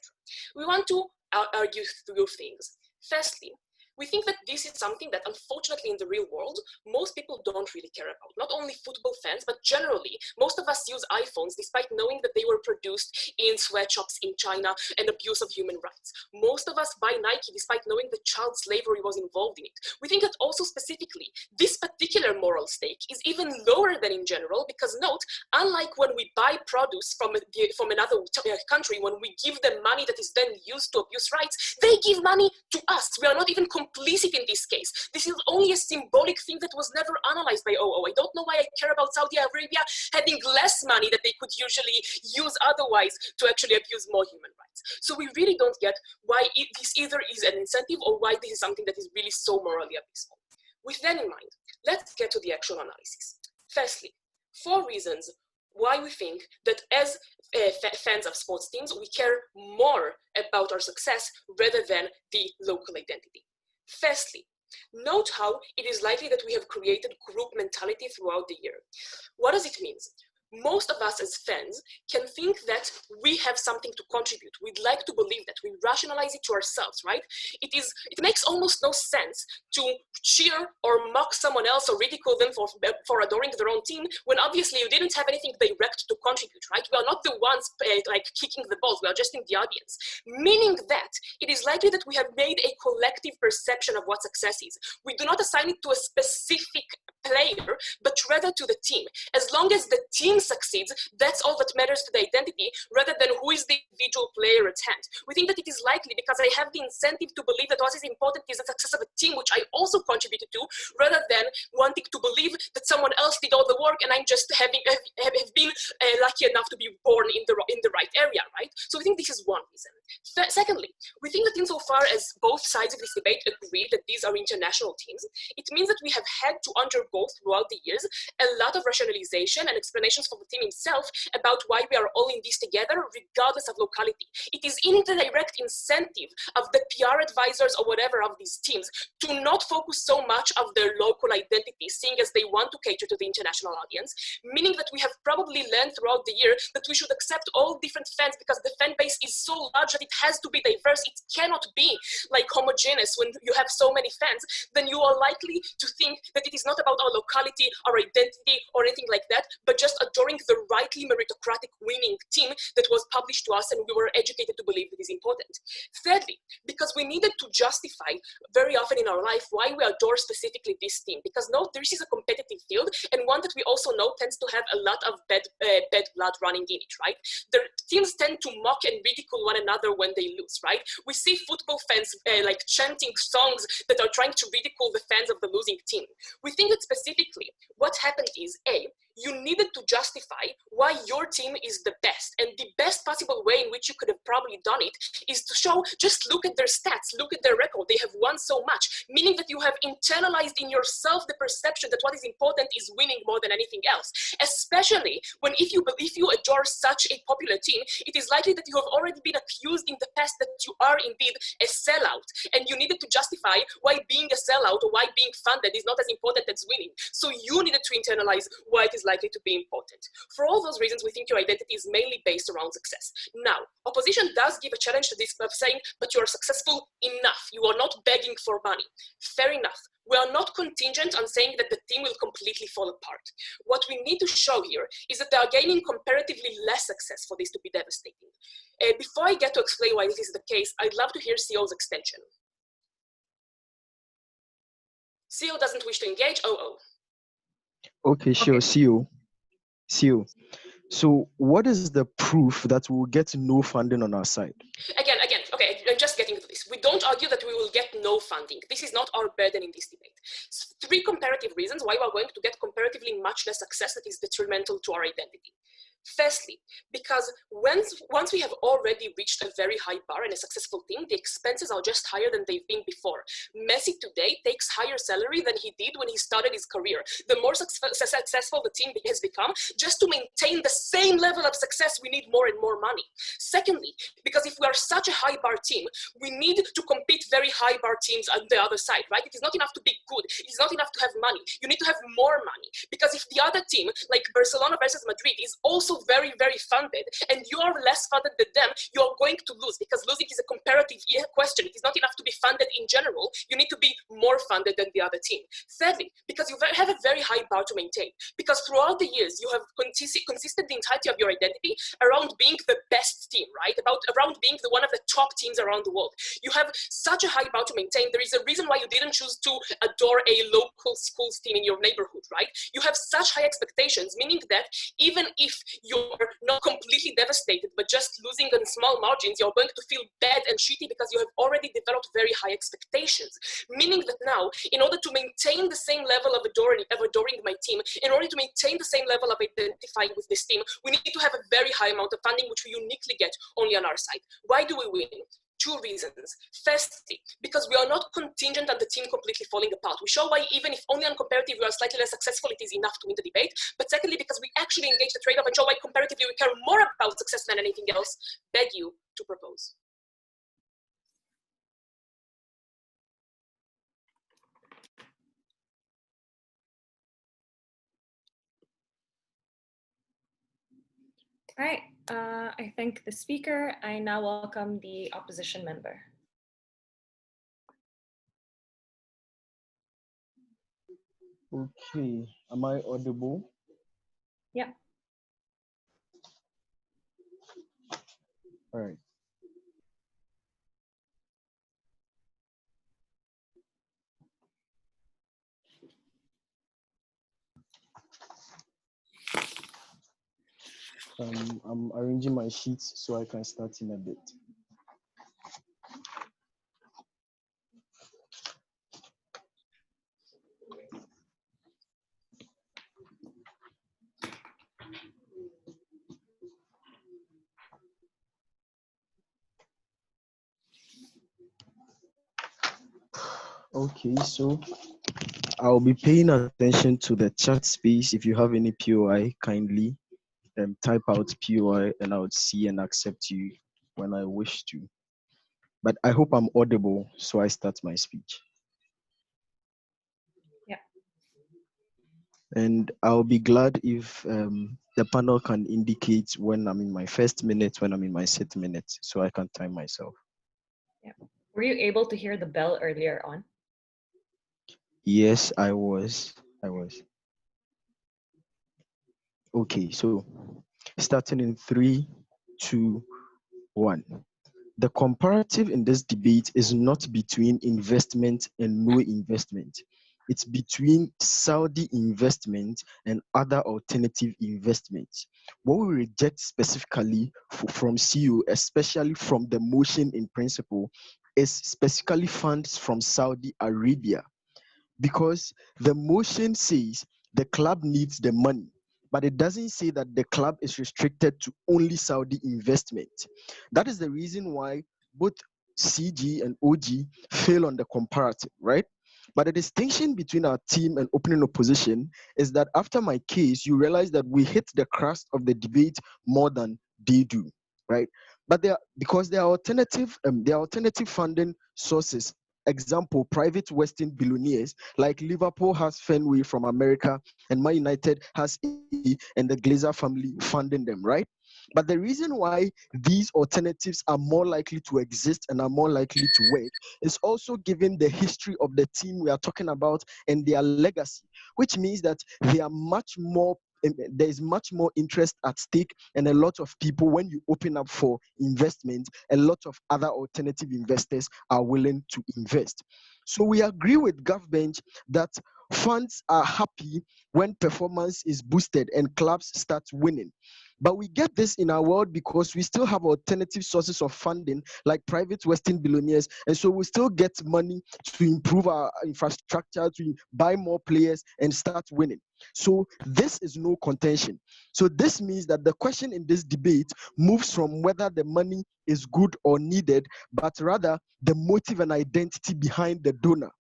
We want to argue through things. Firstly, We think that this is something that, unfortunately, in the real world, most people don't really care about. Not only football fans, but generally, most of us use iPhones despite knowing that they were produced in sweatshops in China and abuse of human rights. Most of us buy Nike despite knowing that child slavery was involved in it. We think that also specifically, this particular moral stake is even lower than in general, because note, unlike when we buy produce from another country, when we give them money that is then used to abuse rights, they give money to us. We are not even complicit in this case. This is only a symbolic thing that was never analyzed by OO. I don't know why I care about Saudi Arabia having less money that they could usually use otherwise to actually abuse more human rights. So we really don't get why this either is an incentive or why this is something that is really so morally abysmal. With that in mind, let's get to the actual analysis. Firstly, 4 reasons why we think that as fans of sports teams, we care more about our success rather than the local identity. Firstly, note how it is likely that we have created group mentality throughout the year. What does it mean? Most of us as fans can think that we have something to contribute. We'd like to believe that. We rationalize it to ourselves, right? It makes almost no sense to cheer or mock someone else or ridicule them for adoring their own team when obviously you didn't have anything direct to contribute, right? We are not the ones like kicking the balls. We are just in the audience. Meaning that it is likely that we have made a collective perception of what success is. We do not assign it to a specific player, but rather to the team. As long as the team succeeds, that's all that matters to the identity, rather than who is the individual player at hand. We think that it is likely because I have the incentive to believe that what is important is the success of a team, which I also contributed to, rather than wanting to believe that someone else did all the work and I'm just have been lucky enough to be born in the right area, right? So we think this is one reason. Secondly, we think that insofar as both sides of this debate agree that these are international teams, it means that we have had to undergo throughout the years a lot of rationalization and explanations for the team himself about why we are all in this together, regardless of locality. It is in the direct incentive of the PR advisors or whatever of these teams to not focus so much of their local identity, seeing as they want to cater to the international audience, meaning that we have probably learned throughout the year that we should accept all different fans because the fan base is so large that it has to be diverse. It cannot be like homogeneous. When you have so many fans, then you are likely to think that it is not about our locality, our identity, or anything like that, but just adoring the rightly meritocratic winning team that was published to us and we were educated to believe it is important. Thirdly, because we needed to justify very often in our life why we adore specifically this team, because no, this is a competitive field and one that we also know tends to have a lot of bad blood running in it, right? The teams tend to mock and ridicule one another when they lose, right? We see football fans like chanting songs that are trying to ridicule the fans of the losing team. We think that specifically what happened is, A, you needed to justify why your team is the best. And the best possible way in which you could have probably done it is to show, just look at their stats, look at their record. They have won so much, meaning that you have internalized in yourself the perception that what is important is winning more than anything else. Especially when if you adore such a popular team, it is likely that you have already been accused in the past that you are indeed a sellout. And you needed to justify why being a sellout or why being funded is not as important as winning. So you needed to internalize why it is likely to be important. For all those reasons, we think your identity is mainly based around success. Now, opposition does give a challenge to this of saying, but you are successful enough. You are not begging for money. Fair enough. We are not contingent on saying that the team will completely fall apart. What we need to show here is that they are gaining comparatively less success for this to be devastating. Before I get to explain why this is the case, I'd love to hear CO's extension. CO doesn't wish to engage. OO. Okay, sure. Okay. CO. So what is the proof that we'll get no funding on our side? Again, okay, I'm just getting to this. We don't argue that we will get no funding. This is not our burden in this debate. 3 comparative reasons why we are going to get comparatively much less success that is detrimental to our identity. Firstly, because once we have already reached a very high bar in a successful team, the expenses are just higher than they've been before. Messi today takes higher salary than he did when he started his career. The more successful the team has become, just to maintain the same level of success, we need more and more money. Secondly, because if we are such a high bar team, we need to compete very high bar teams on the other side, right? It is not enough to be good. It is not enough to have money. You need to have more money. Because if the other team, like Barcelona versus Madrid, is also also very, very funded, and you are less funded than them, you are going to lose, because losing is a comparative question. It is not enough to be funded in general. You need to be more funded than the other team. Thirdly, because you have a very high bar to maintain, because throughout the years, you have consisted the entirety of your identity around being the best team, right? Around being one of the top teams around the world. You have such a high bar to maintain. There is a reason why you didn't choose to adore a local schools team in your neighborhood, right? You have such high expectations, meaning that even if you're not completely devastated, but just losing on small margins, you're going to feel bad and shitty because you have already developed very high expectations. Meaning that now, in order to maintain the same level of adoring my team, in order to maintain the same level of identifying with this team, we need to have a very high amount of funding, which we uniquely get only on our side. Why do we win? Two reasons. Firstly, because we are not contingent on the team completely falling apart. We show why even if only on comparative we are slightly less successful, it is enough to win the debate. But secondly, because we actually engage the trade-off and show why comparatively we care more about success than anything else, beg you to propose. All right, I thank the speaker. I now welcome the opposition member. Okay, am I audible? Yeah. All right. I'm arranging my sheets so I can start in a bit. Okay, so I'll be paying attention to the chat space. If you have any POI, kindly type out POI and I would see and accept you when I wish to. But I hope I'm audible, so I start my speech. Yeah. And I'll be glad if the panel can indicate when I'm in my first minute, when I'm in my 6th minute, so I can time myself. Yeah. Were you able to hear the bell earlier on? Yes, I was. Okay, so starting in 3, 2, 1. The comparative in this debate is not between investment and no investment. It's between Saudi investment and other alternative investments. What we reject specifically from CEO, especially from the motion in principle, is specifically funds from Saudi Arabia. Because the motion says the club needs the money, but it doesn't say that the club is restricted to only Saudi investment. That is the reason why both CG and OG fail on the comparative, right? But the distinction between our team and opening opposition is that after my case, you realize that we hit the crust of the debate more than they do, right? But because there are alternative funding sources. Example, private Western billionaires like Liverpool has Fenway from America and Man United has E and the Glazer family funding them, right? But the reason why these alternatives are more likely to exist and are more likely to work is also given the history of the team we are talking about and their legacy, which means that they are there is much more interest at stake, and a lot of people, when you open up for investment, a lot of other alternative investors are willing to invest. So we agree with Govbench that funds are happy when performance is boosted and clubs start winning. But we get this in our world because we still have alternative sources of funding like private Western billionaires. And so we still get money to improve our infrastructure, to buy more players and start winning. So this is no contention. So this means that the question in this debate moves from whether the money is good or needed, but rather the motive and identity behind the donor.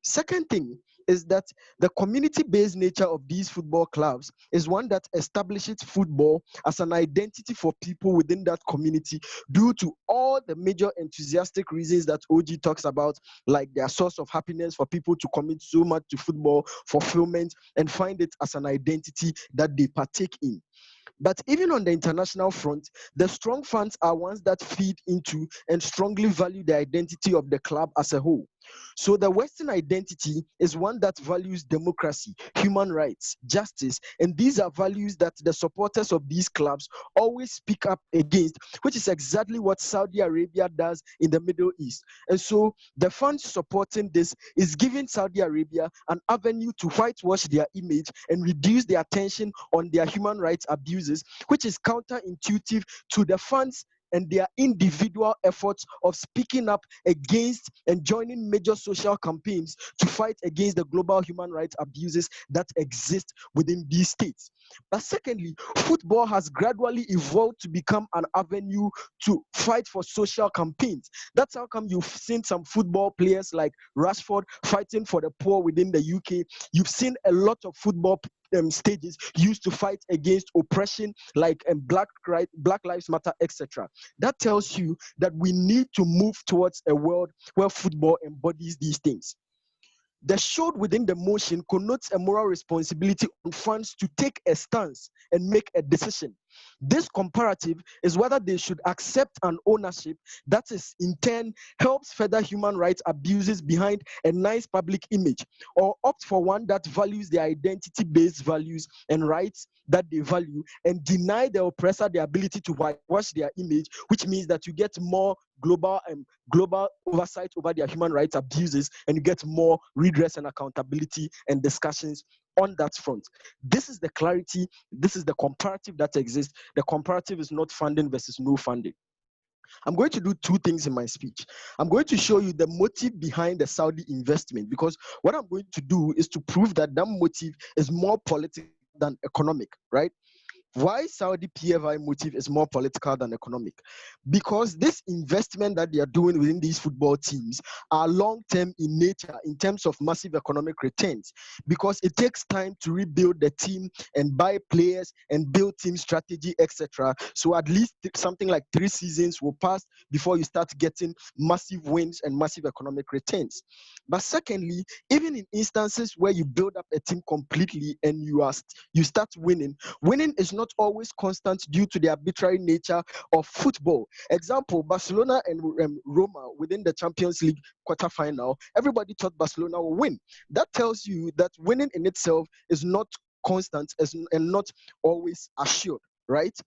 Second thing is that the community-based nature of these football clubs is one that establishes football as an identity for people within that community due to all the major enthusiastic reasons that OG talks about, like their source of happiness for people to commit so much to football, fulfillment, and find it as an identity that they partake in. But even on the international front, the strong fans are ones that feed into and strongly value the identity of the club as a whole. So the Western identity is one that values democracy, human rights, justice, and these are values that the supporters of these clubs always speak up against, which is exactly what Saudi Arabia does in the Middle East. And so the fans supporting this is giving Saudi Arabia an avenue to whitewash their image and reduce their attention on their human rights abuses, which is counterintuitive to the fans and their individual efforts of speaking up against and joining major social campaigns to fight against the global human rights abuses that exist within these states. But secondly, football has gradually evolved to become an avenue to fight for social campaigns. That's how come you've seen some football players like Rashford fighting for the poor within the UK. You've seen a lot of football stages used to fight against oppression like Black Lives Matter, etc. That tells you that we need to move towards a world where football embodies these things. The showed within the motion connotes a moral responsibility on fans to take a stance and make a decision. This comparative is whether they should accept an ownership that is in turn helps further human rights abuses behind a nice public image, or opt for one that values their identity-based values and rights that they value and deny the oppressor the ability to whitewash their image, which means that you get more global oversight over their human rights abuses and you get more redress and accountability and discussions on that front. This is the clarity, this is the comparative that exists. The comparative is not funding versus no funding. I'm going to do two things in my speech. I'm going to show you the motive behind the Saudi investment, because what I'm going to do is to prove that that motive is more political than economic, right? Why Saudi PFI motive is more political than economic? Because this investment that they are doing within these football teams are long-term in nature in terms of massive economic returns, because it takes time to rebuild the team and buy players and build team strategy, etc. So at least something like 3 seasons will pass before you start getting massive wins and massive economic returns. But secondly, even in instances where you build up a team completely and you start winning is not always constant due to the arbitrary nature of football. Example, Barcelona and Roma within the Champions League quarterfinal, everybody thought Barcelona will win. That tells you that winning in itself is not constant and not always assured, right?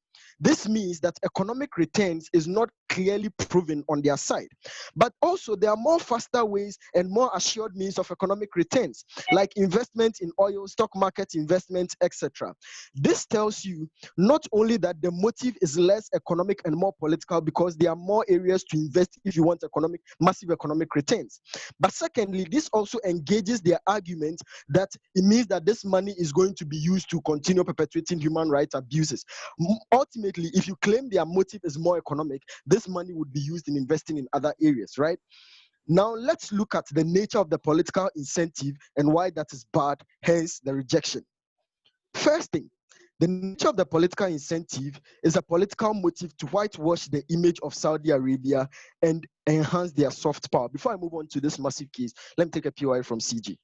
This means that economic returns is not clearly proven on their side. But also there are more faster ways and more assured means of economic returns, like investment in oil, stock market investments, etc. This tells you not only that the motive is less economic and more political because there are more areas to invest if you want massive economic returns. But secondly, this also engages their argument that it means that this money is going to be used to continue perpetuating human rights abuses. Ultimately, if you claim their motive is more economic, this money would be used in investing in other areas, right? Now, let's look at the nature of the political incentive and why that is bad, hence the rejection. First thing, the nature of the political incentive is a political motive to whitewash the image of Saudi Arabia and enhance their soft power. Before I move on to this massive case, let me take a POI from CG.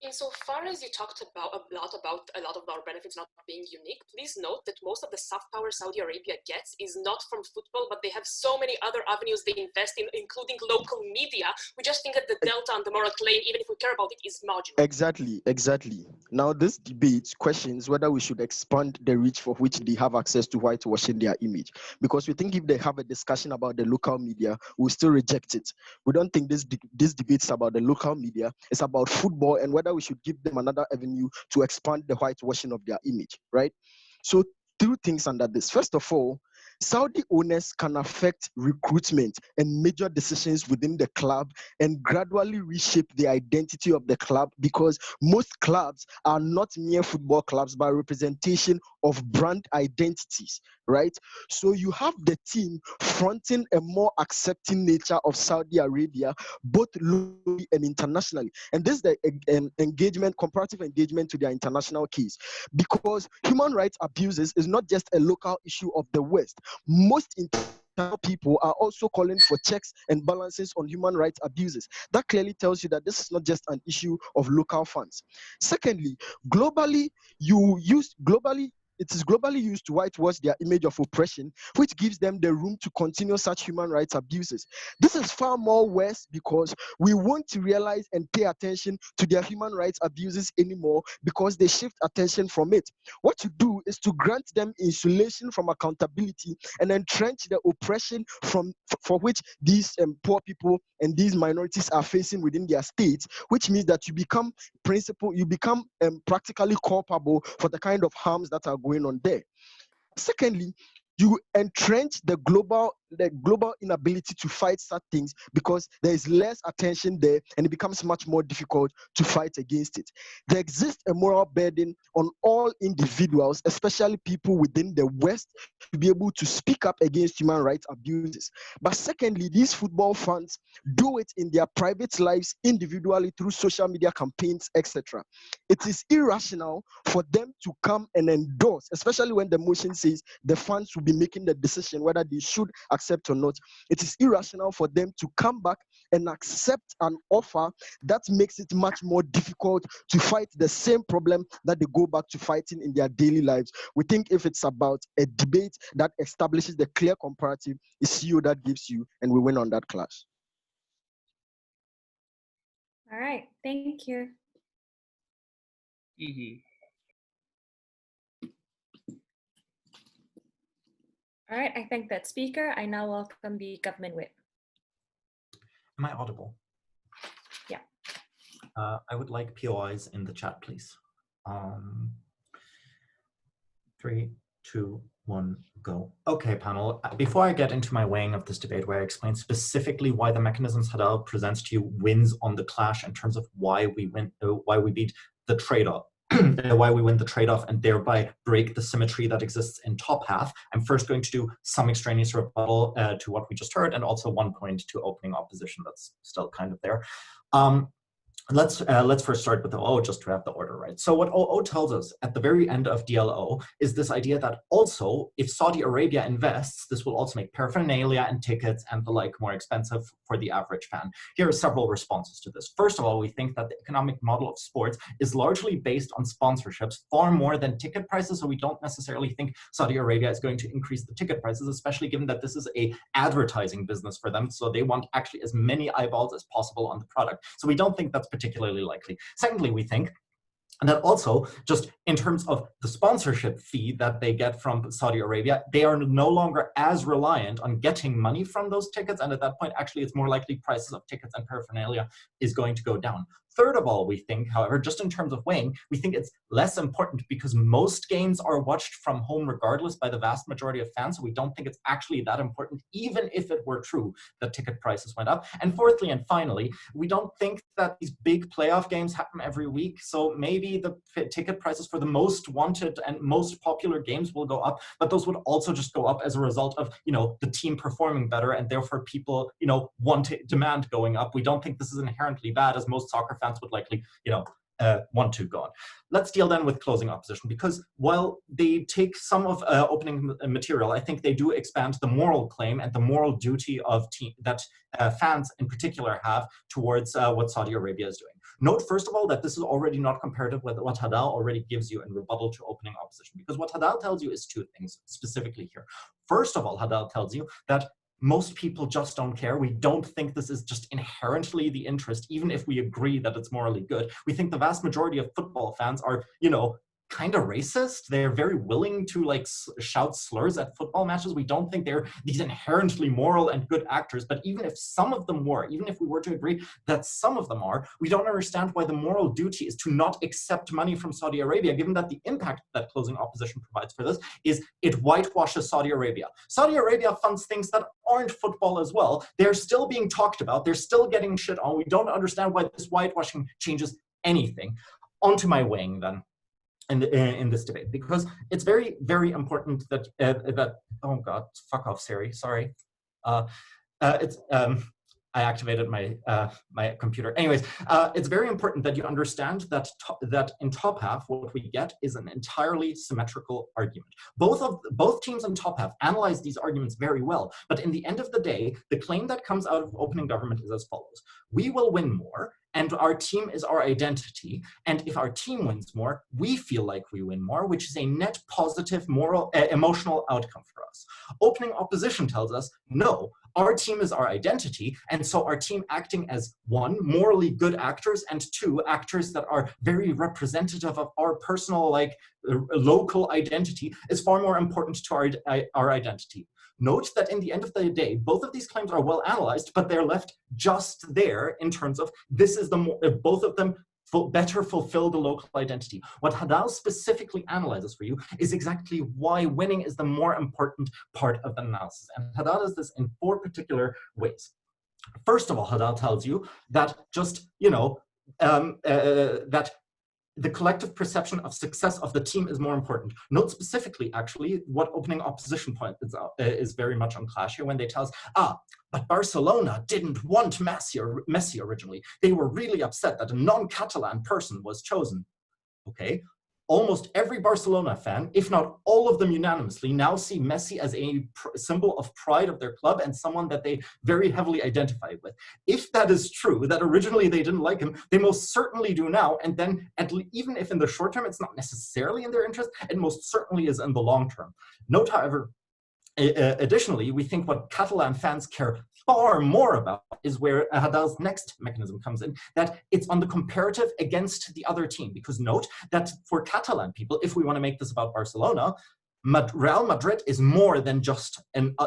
Insofar as you talked about a lot of our benefits not being unique, please note that most of the soft power Saudi Arabia gets is not from football, but they have so many other avenues they invest in, including local media. We just think that the delta on the moral claim, even if we care about it, is marginal. Exactly. Now, this debate questions whether we should expand the reach for which they have access to whitewashing their image. Because we think if they have a discussion about the local media, we'll still reject it. We don't think this debate is about the local media. It's about football and whether we should give them another avenue to expand the whitewashing of their image, right? So 2 things under this. First of all, Saudi owners can affect recruitment and major decisions within the club and gradually reshape the identity of the club, because most clubs are not mere football clubs but representation of brand identities, right? So you have the team fronting a more accepting nature of Saudi Arabia, both locally and internationally. And this is the comparative engagement to their international case, because human rights abuses is not just a local issue of the West. Most international people are also calling for checks and balances on human rights abuses. That clearly tells you that this is not just an issue of local funds. Secondly, it is globally used to whitewash their image of oppression, which gives them the room to continue such human rights abuses. This is far more worse because we won't realize and pay attention to their human rights abuses anymore because they shift attention from it. What you do is to grant them insulation from accountability and entrench the oppression for which these poor people and these minorities are facing within their states, which means that you become practically culpable for the kind of harms that are going on there. Secondly, you entrench the global inability to fight such things because there is less attention there and it becomes much more difficult to fight against it. There exists a moral burden on all individuals, especially people within the West, to be able to speak up against human rights abuses. But secondly, these football fans do it in their private lives individually through social media campaigns, etc. It is irrational for them to come and endorse, especially when the motion says the fans will be making the decision whether they should accept or not. It is irrational for them to come back and accept an offer that makes it much more difficult to fight the same problem that they go back to fighting in their daily lives. We think if it's about a debate that establishes the clear comparative, it's you that gives you, and we win on that clash. All right, thank you. All right, I thank that speaker. I now welcome the government whip. Am I audible? Yeah. I would like POIs in the chat, please. 3, 2, 1, go. Okay, panel. Before I get into my weighing of this debate, where I explain specifically why the mechanisms Hadar presents to you wins on the clash in terms of why we win, why we beat the trade-off, why we win the trade-off and thereby break the symmetry that exists in top half. I'm first going to do some extraneous rebuttal to what we just heard, and also one point to opening opposition that's still kind of there. Let's first start with the OO, just to have the order right. So what OO tells us at the very end of DLO is this idea that also, if Saudi Arabia invests, this will also make paraphernalia and tickets and the like more expensive for the average fan. Here are several responses to this. First of all, we think that the economic model of sports is largely based on sponsorships far more than ticket prices, so we don't necessarily think Saudi Arabia is going to increase the ticket prices, especially given that this is a advertising business for them, so they want actually as many eyeballs as possible on the product. So we don't think that's particularly likely. Secondly, we think that also, just in terms of the sponsorship fee that they get from Saudi Arabia, they are no longer as reliant on getting money from those tickets, and at that point, actually, it's more likely prices of tickets and paraphernalia is going to go down. Third of all, we think, however, just in terms of weighing, we think it's less important because most games are watched from home regardless by the vast majority of fans, so we don't think it's actually that important, even if it were true that ticket prices went up. And fourthly and finally, we don't think that these big playoff games happen every week, so maybe the ticket prices for the most wanted and most popular games will go up, but those would also just go up as a result of, the team performing better, and therefore people, want demand going up. We don't think this is inherently bad, as most soccer fans would likely, want to go on. Let's deal then with closing opposition, because while they take some of opening material, I think they do expand the moral claim and the moral duty of that fans in particular have towards what Saudi Arabia is doing. Note, first of all, that this is already not comparative with what Hadar already gives you in rebuttal to opening opposition, because what Hadar tells you is two things specifically here. First of all, Hadar tells you that most people just don't care. We don't think this is just inherently the interest, even if we agree that it's morally good. We think the vast majority of football fans are, kind of racist. They're very willing to shout slurs at football matches. We don't think they're these inherently moral and good actors, but even if some of them were, even if we were to agree that some of them are, we don't understand why the moral duty is to not accept money from Saudi Arabia, given that the impact that closing opposition provides for this is it whitewashes Saudi Arabia. Saudi Arabia funds things that aren't football as well. They're still being talked about. They're still getting shit on. We don't understand why this whitewashing changes anything. On to my weighing then. In this debate, because it's very, very important that oh God, fuck off, Siri. Sorry. I activated my my computer. Anyways, it's very important that you understand that that in top half, what we get is an entirely symmetrical argument. Both teams in top half analyze these arguments very well, but in the end of the day, the claim that comes out of opening government is as follows: we will win more, and our team is our identity. And if our team wins more, we feel like we win more, which is a net positive moral, emotional outcome for us. Opening opposition tells us, no, our team is our identity, and so our team acting as one, morally good actors, and two, actors that are very representative of our personal, like, local identity is far more important to our identity. Note that in the end of the day, both of these claims are well analyzed, but they're left just there in terms of this is the both of them better fulfill the local identity. What Hadar specifically analyzes for you is exactly why winning is the more important part of the analysis. And Hadar does this in 4 particular ways. First of all, Hadar tells you that just, you know, that the collective perception of success of the team is more important. Note specifically, actually, what opening opposition point is very much on clash here when they tell us, but Barcelona didn't want Messi originally. They were really upset that a non-Catalan person was chosen. Okay, almost every Barcelona fan, if not all of them unanimously, now see Messi as a symbol of pride of their club and someone that they very heavily identify with. If that is true, that originally they didn't like him, they most certainly do now. And then even if in the short term, it's not necessarily in their interest, it most certainly is in the long term. Note, however, additionally, we think what Catalan fans care far more about is where Hadar's next mechanism comes in, that it's on the comparative against the other team. Because note that for Catalan people, if we want to make this about Barcelona, Real Madrid is more than just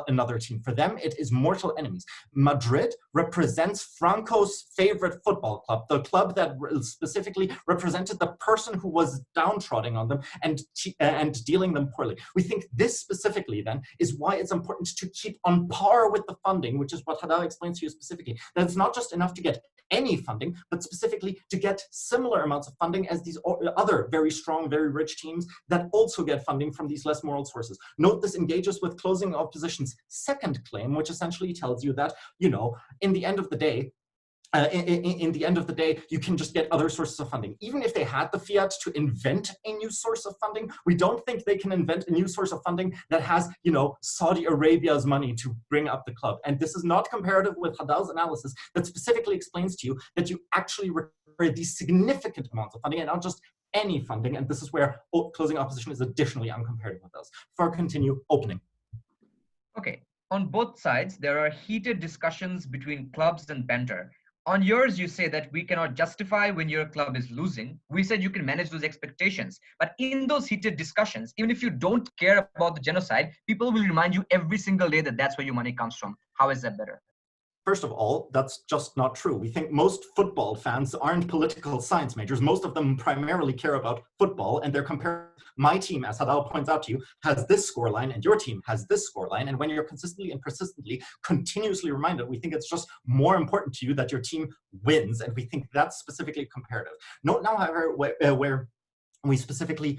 another team. For them, it is mortal enemies. Madrid represents Franco's favorite football club, the club that specifically represented the person who was downtrodden on them and dealing them poorly. We think this specifically then is why it's important to keep on par with the funding, which is what Hadar explains to you specifically. That it's not just enough to get any funding, but specifically to get similar amounts of funding as these other very strong, very rich teams that also get funding from these less moral sources. Note this engages with closing opposition's second claim, which essentially tells you that, you know, in the end of the day, you can just get other sources of funding. Even if they had the fiat to invent a new source of funding, we don't think they can invent a new source of funding that has, you know, Saudi Arabia's money to bring up the club. And this is not comparative with Hadar's analysis that specifically explains to you that you actually require these significant amounts of funding and not just any funding. And this is where closing opposition is additionally uncomparative with those. For continue, opening. Okay, on both sides, there are heated discussions between clubs and banter. On yours, you say that we cannot justify when your club is losing. We said you can manage those expectations. But in those heated discussions, even if you don't care about the genocide, people will remind you every single day that that's where your money comes from. How is that better? First of all, that's just not true. We think most football fans aren't political science majors. Most of them primarily care about football, and they're comparing. My team, as Hadar points out to you, has this scoreline, and your team has this scoreline. And when you're consistently and persistently, continuously reminded, we think it's just more important to you that your team wins, and we think that's specifically comparative. Note now, however, where we specifically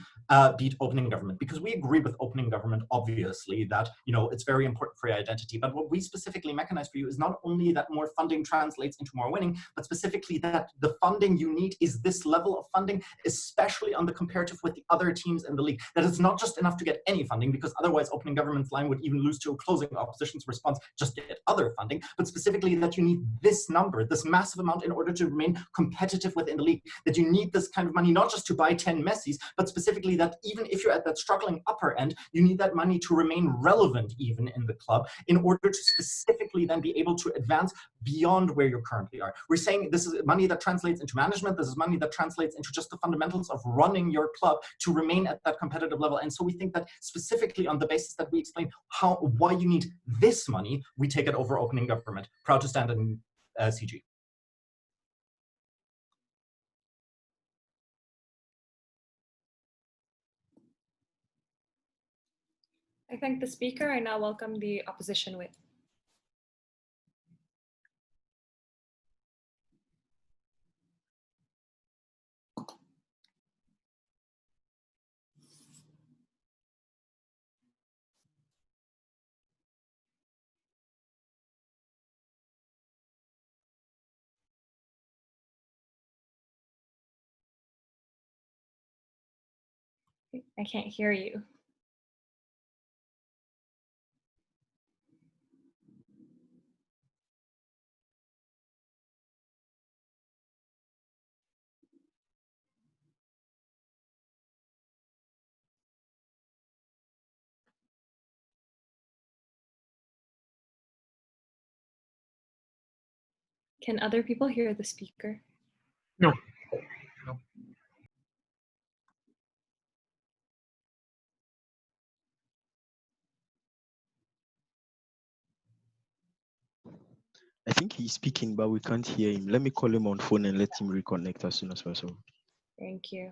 beat opening government, because we agree with opening government, obviously, that, you know, it's very important for your identity. But what we specifically mechanize for you is not only that more funding translates into more winning, but specifically that the funding you need is this level of funding, especially on the comparative with the other teams in the league. That it's not just enough to get any funding, because otherwise opening government's line would even lose to a closing opposition's response, just get other funding, but specifically that you need this number, this massive amount in order to remain competitive within the league, that you need this kind of money, not just to buy 10 Messis, but specifically that even if you're at that struggling upper end, you need that money to remain relevant even in the club in order to specifically then be able to advance beyond where you currently are. We're saying this is money that translates into management, this is money that translates into just the fundamentals of running your club to remain at that competitive level. And so we think that specifically on the basis that we explain why you need this money, we take it over opening government. Proud to stand in CG. I thank the speaker. I now welcome the opposition with. I can't hear you. Can other people hear the speaker? No. I think he's speaking, but we can't hear him. Let me call him on phone and let him reconnect as soon as possible. Thank you.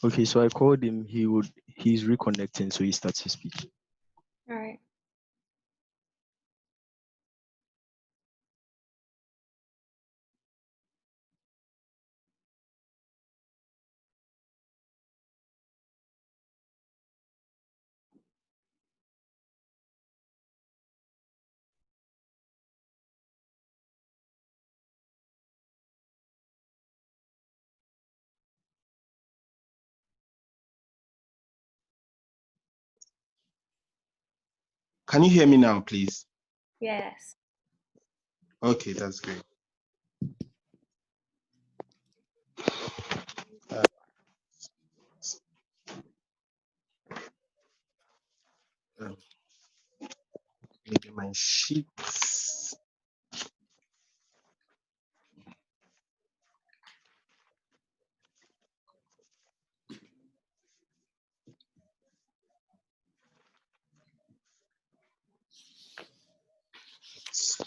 Okay, so I called him. He's reconnecting, so he starts his speech. All right. Can you hear me now, please? Yes. Okay, that's great. Maybe my sheets.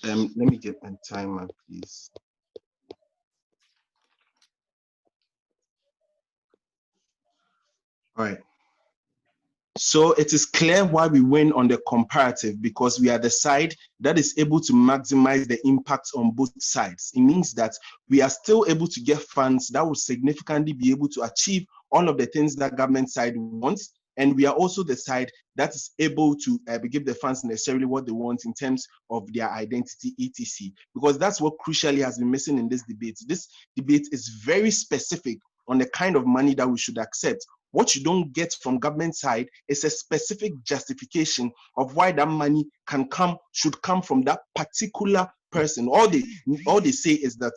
Let me get my timer, please. All right. So it is clear why we win on the comparative, because we are the side that is able to maximize the impact on both sides. It means that we are still able to get funds that will significantly be able to achieve all of the things that government side wants. And we are also the side that is able to give the funds necessarily what they want in terms of their identity, etc. Because that's what crucially has been missing in this debate. This debate is very specific on the kind of money that we should accept. What you don't get from government side is a specific justification of why that money should come from that particular person. All they say is that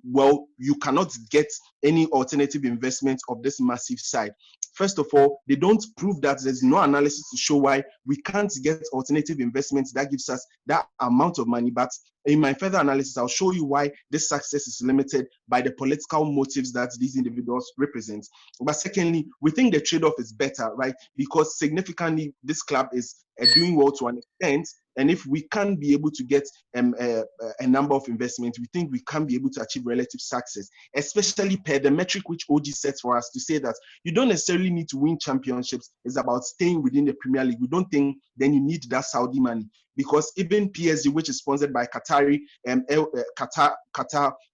well, you cannot get any alternative investment of this massive side. First of all, they don't prove that. There's no analysis to show why we can't get alternative investments that gives us that amount of money. But in my further analysis, I'll show you why this success is limited by the political motives that these individuals represent. But secondly, we think the trade-off is better, right? Because significantly, this club is doing well to an extent. And if we can be able to get a number of investments, we think we can be able to achieve relative success, especially per the metric which OG sets for us to say that you don't necessarily need to win championships. It's about staying within the Premier League. We don't think then you need that Saudi money, because even PSG, which is sponsored by Qatar,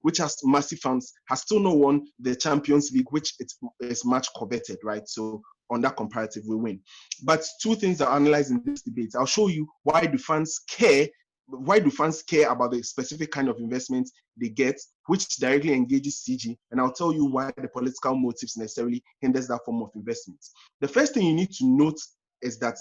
which has massive funds, has still not won the Champions League, which is much coveted, right? So on that comparative, we win. But two things are analyzed in this debate. I'll show you why do fans care. Why do fans care about the specific kind of investment they get, which directly engages CG? And I'll tell you why the political motives necessarily hinders that form of investment. The first thing you need to note is that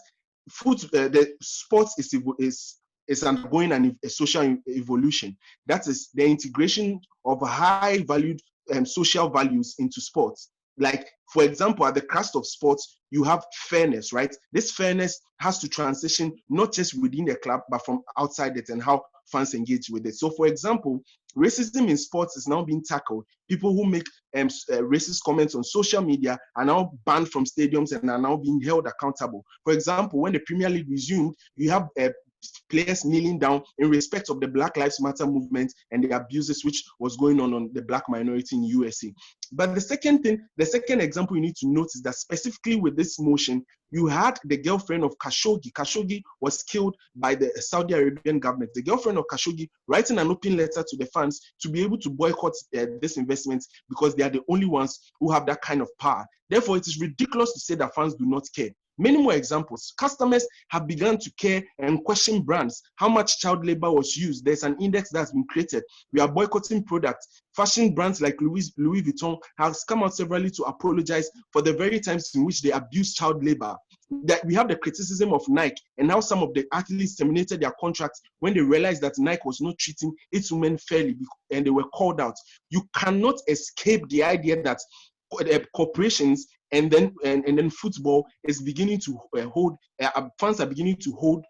the sports is undergoing a social evolution. That is the integration of high valued social values into sports. Like, for example, at the crust of sports, you have fairness, right? This fairness has to transition not just within the club, but from outside it and how fans engage with it. So, for example, racism in sports is now being tackled. People who make racist comments on social media are now banned from stadiums and are now being held accountable. For example, when the Premier League resumed, you have players kneeling down in respect of the Black Lives Matter movement and the abuses which was going on the Black minority in USA. But the second example you need to note is that specifically with this motion, you had the girlfriend of Khashoggi. Khashoggi was killed by the Saudi Arabian government. The girlfriend of Khashoggi writing an open letter to the fans to be able to boycott this investment because they are the only ones who have that kind of power. Therefore, it is ridiculous to say that fans do not care. Many more examples. Customers have begun to care and question brands. How much child labor was used? There's an index that's been created. We are boycotting products. Fashion brands like Louis Vuitton has come out severally to apologize for the very times in which they abuse child labor. That we have the criticism of Nike and how some of the athletes terminated their contracts when they realized that Nike was not treating its women fairly and they were called out. You cannot escape the idea that corporations and then football is beginning to hold fans are beginning to hold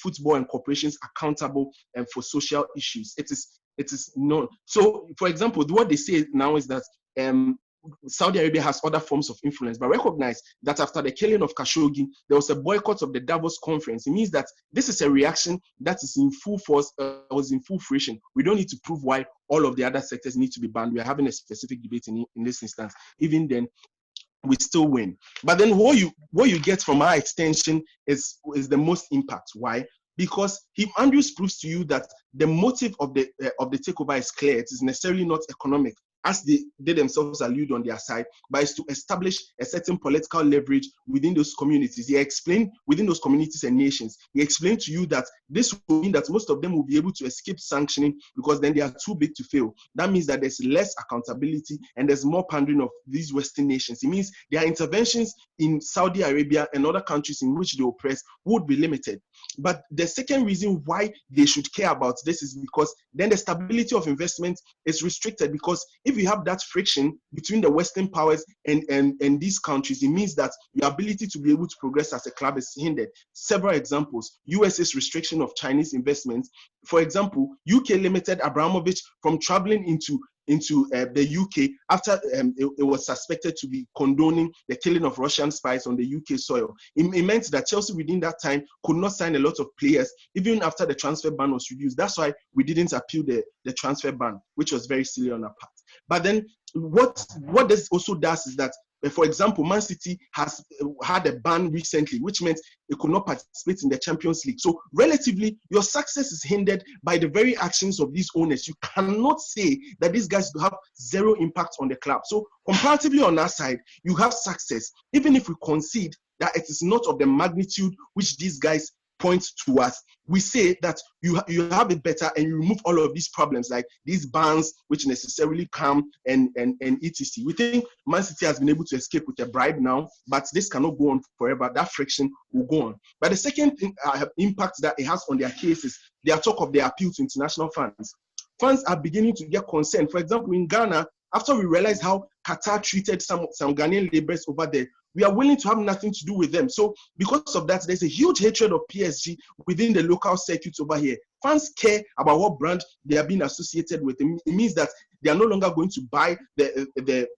football and corporations accountable for social issues. It is known. So, for example, what they say now is that Saudi Arabia has other forms of influence, but recognize that after the killing of Khashoggi, there was a boycott of the Davos conference. It means that this is a reaction that is in full force, was in full fruition. We don't need to prove why all of the other sectors need to be banned. We are having a specific debate in this instance. Even then, we still win. But then what you get from our extension is the most impact. Why? Because Andrews proves to you that the motive of the takeover is clear. It is necessarily not economic, as they themselves allude on their side, but it's to establish a certain political leverage within those communities. He explained within those communities and nations. He explained to you that this will mean that most of them will be able to escape sanctioning because then they are too big to fail. That means that there's less accountability and there's more pandering of these Western nations. It means their interventions in Saudi Arabia and other countries in which they oppress would be limited. But the second reason why they should care about this is because then the stability of investment is restricted, because if you have that friction between the Western powers and these countries, it means that your ability to be able to progress as a club is hindered. Several examples: US's restriction of Chinese investments. For example, UK limited Abramovich from traveling into the UK after it was suspected to be condoning the killing of Russian spies on the UK soil. It meant that Chelsea within that time could not sign a lot of players even after the transfer ban was reduced. That's why we didn't appeal the transfer ban, which was very silly on our part. But then what this also does is that, for example, Man City has had a ban recently, which meant it could not participate in the Champions League. So relatively, your success is hindered by the very actions of these owners. You cannot say that these guys have zero impact on the club. So comparatively on our side, you have success, even if we concede that it is not of the magnitude which these guys point to us. We say that you have it better and you remove all of these problems like these bans which necessarily come and etc. We think Man City has been able to escape with a bribe now, but this cannot go on forever. That friction will go on. But the second impact that it has on their case is their talk of their appeal to international fans. Fans are beginning to get concerned. For example, in Ghana, after we realized how Qatar treated some Ghanaian laborers over there, we are willing to have nothing to do with them. So because of that, there's a huge hatred of PSG within the local circuits over here. Fans care about what brand they are being associated with. It means that they are no longer going to buy the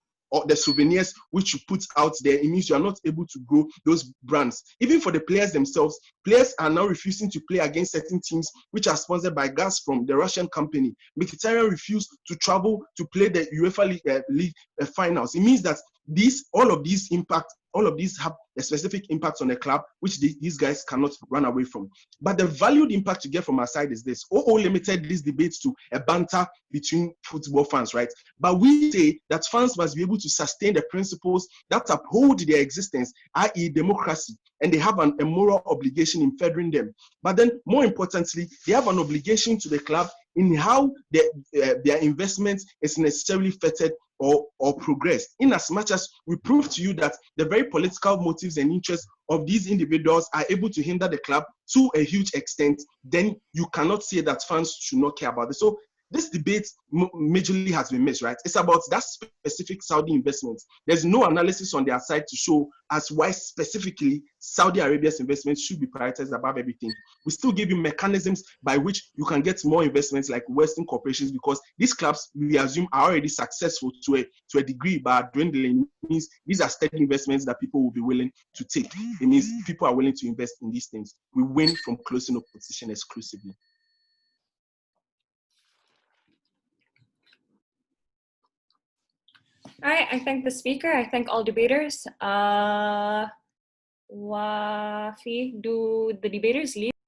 souvenirs which you put out there. It means you are not able to grow those brands. Even for the players themselves, players are now refusing to play against certain teams which are sponsored by gas from the Russian company. Mkhitaryan refused to travel to play the UEFA League finals. It means that all of these have a specific impact on the club, which these guys cannot run away from. But the valued impact you get from our side is this. OO limited these debates to a banter between football fans, right? But we say that fans must be able to sustain the principles that uphold their existence, i.e. democracy, and they have a moral obligation in furthering them. But then, more importantly, they have an obligation to the club in how their investment is necessarily fettered or progressed. In as much as we prove to you that the very political motives and interests of these individuals are able to hinder the club to a huge extent, then you cannot say that fans should not care about it. So this debate majorly has been missed, right? It's about that specific Saudi investment. There's no analysis on their side to show as why specifically Saudi Arabia's investments should be prioritized above everything. We still give you mechanisms by which you can get more investments like Western corporations, because these clubs, we assume, are already successful to a degree, but dwindling means these are steady investments that people will be willing to take. It means people are willing to invest in these things. We win from closing opposition exclusively. All right, I thank the speaker. I thank all debaters. Wafi, do the debaters leave?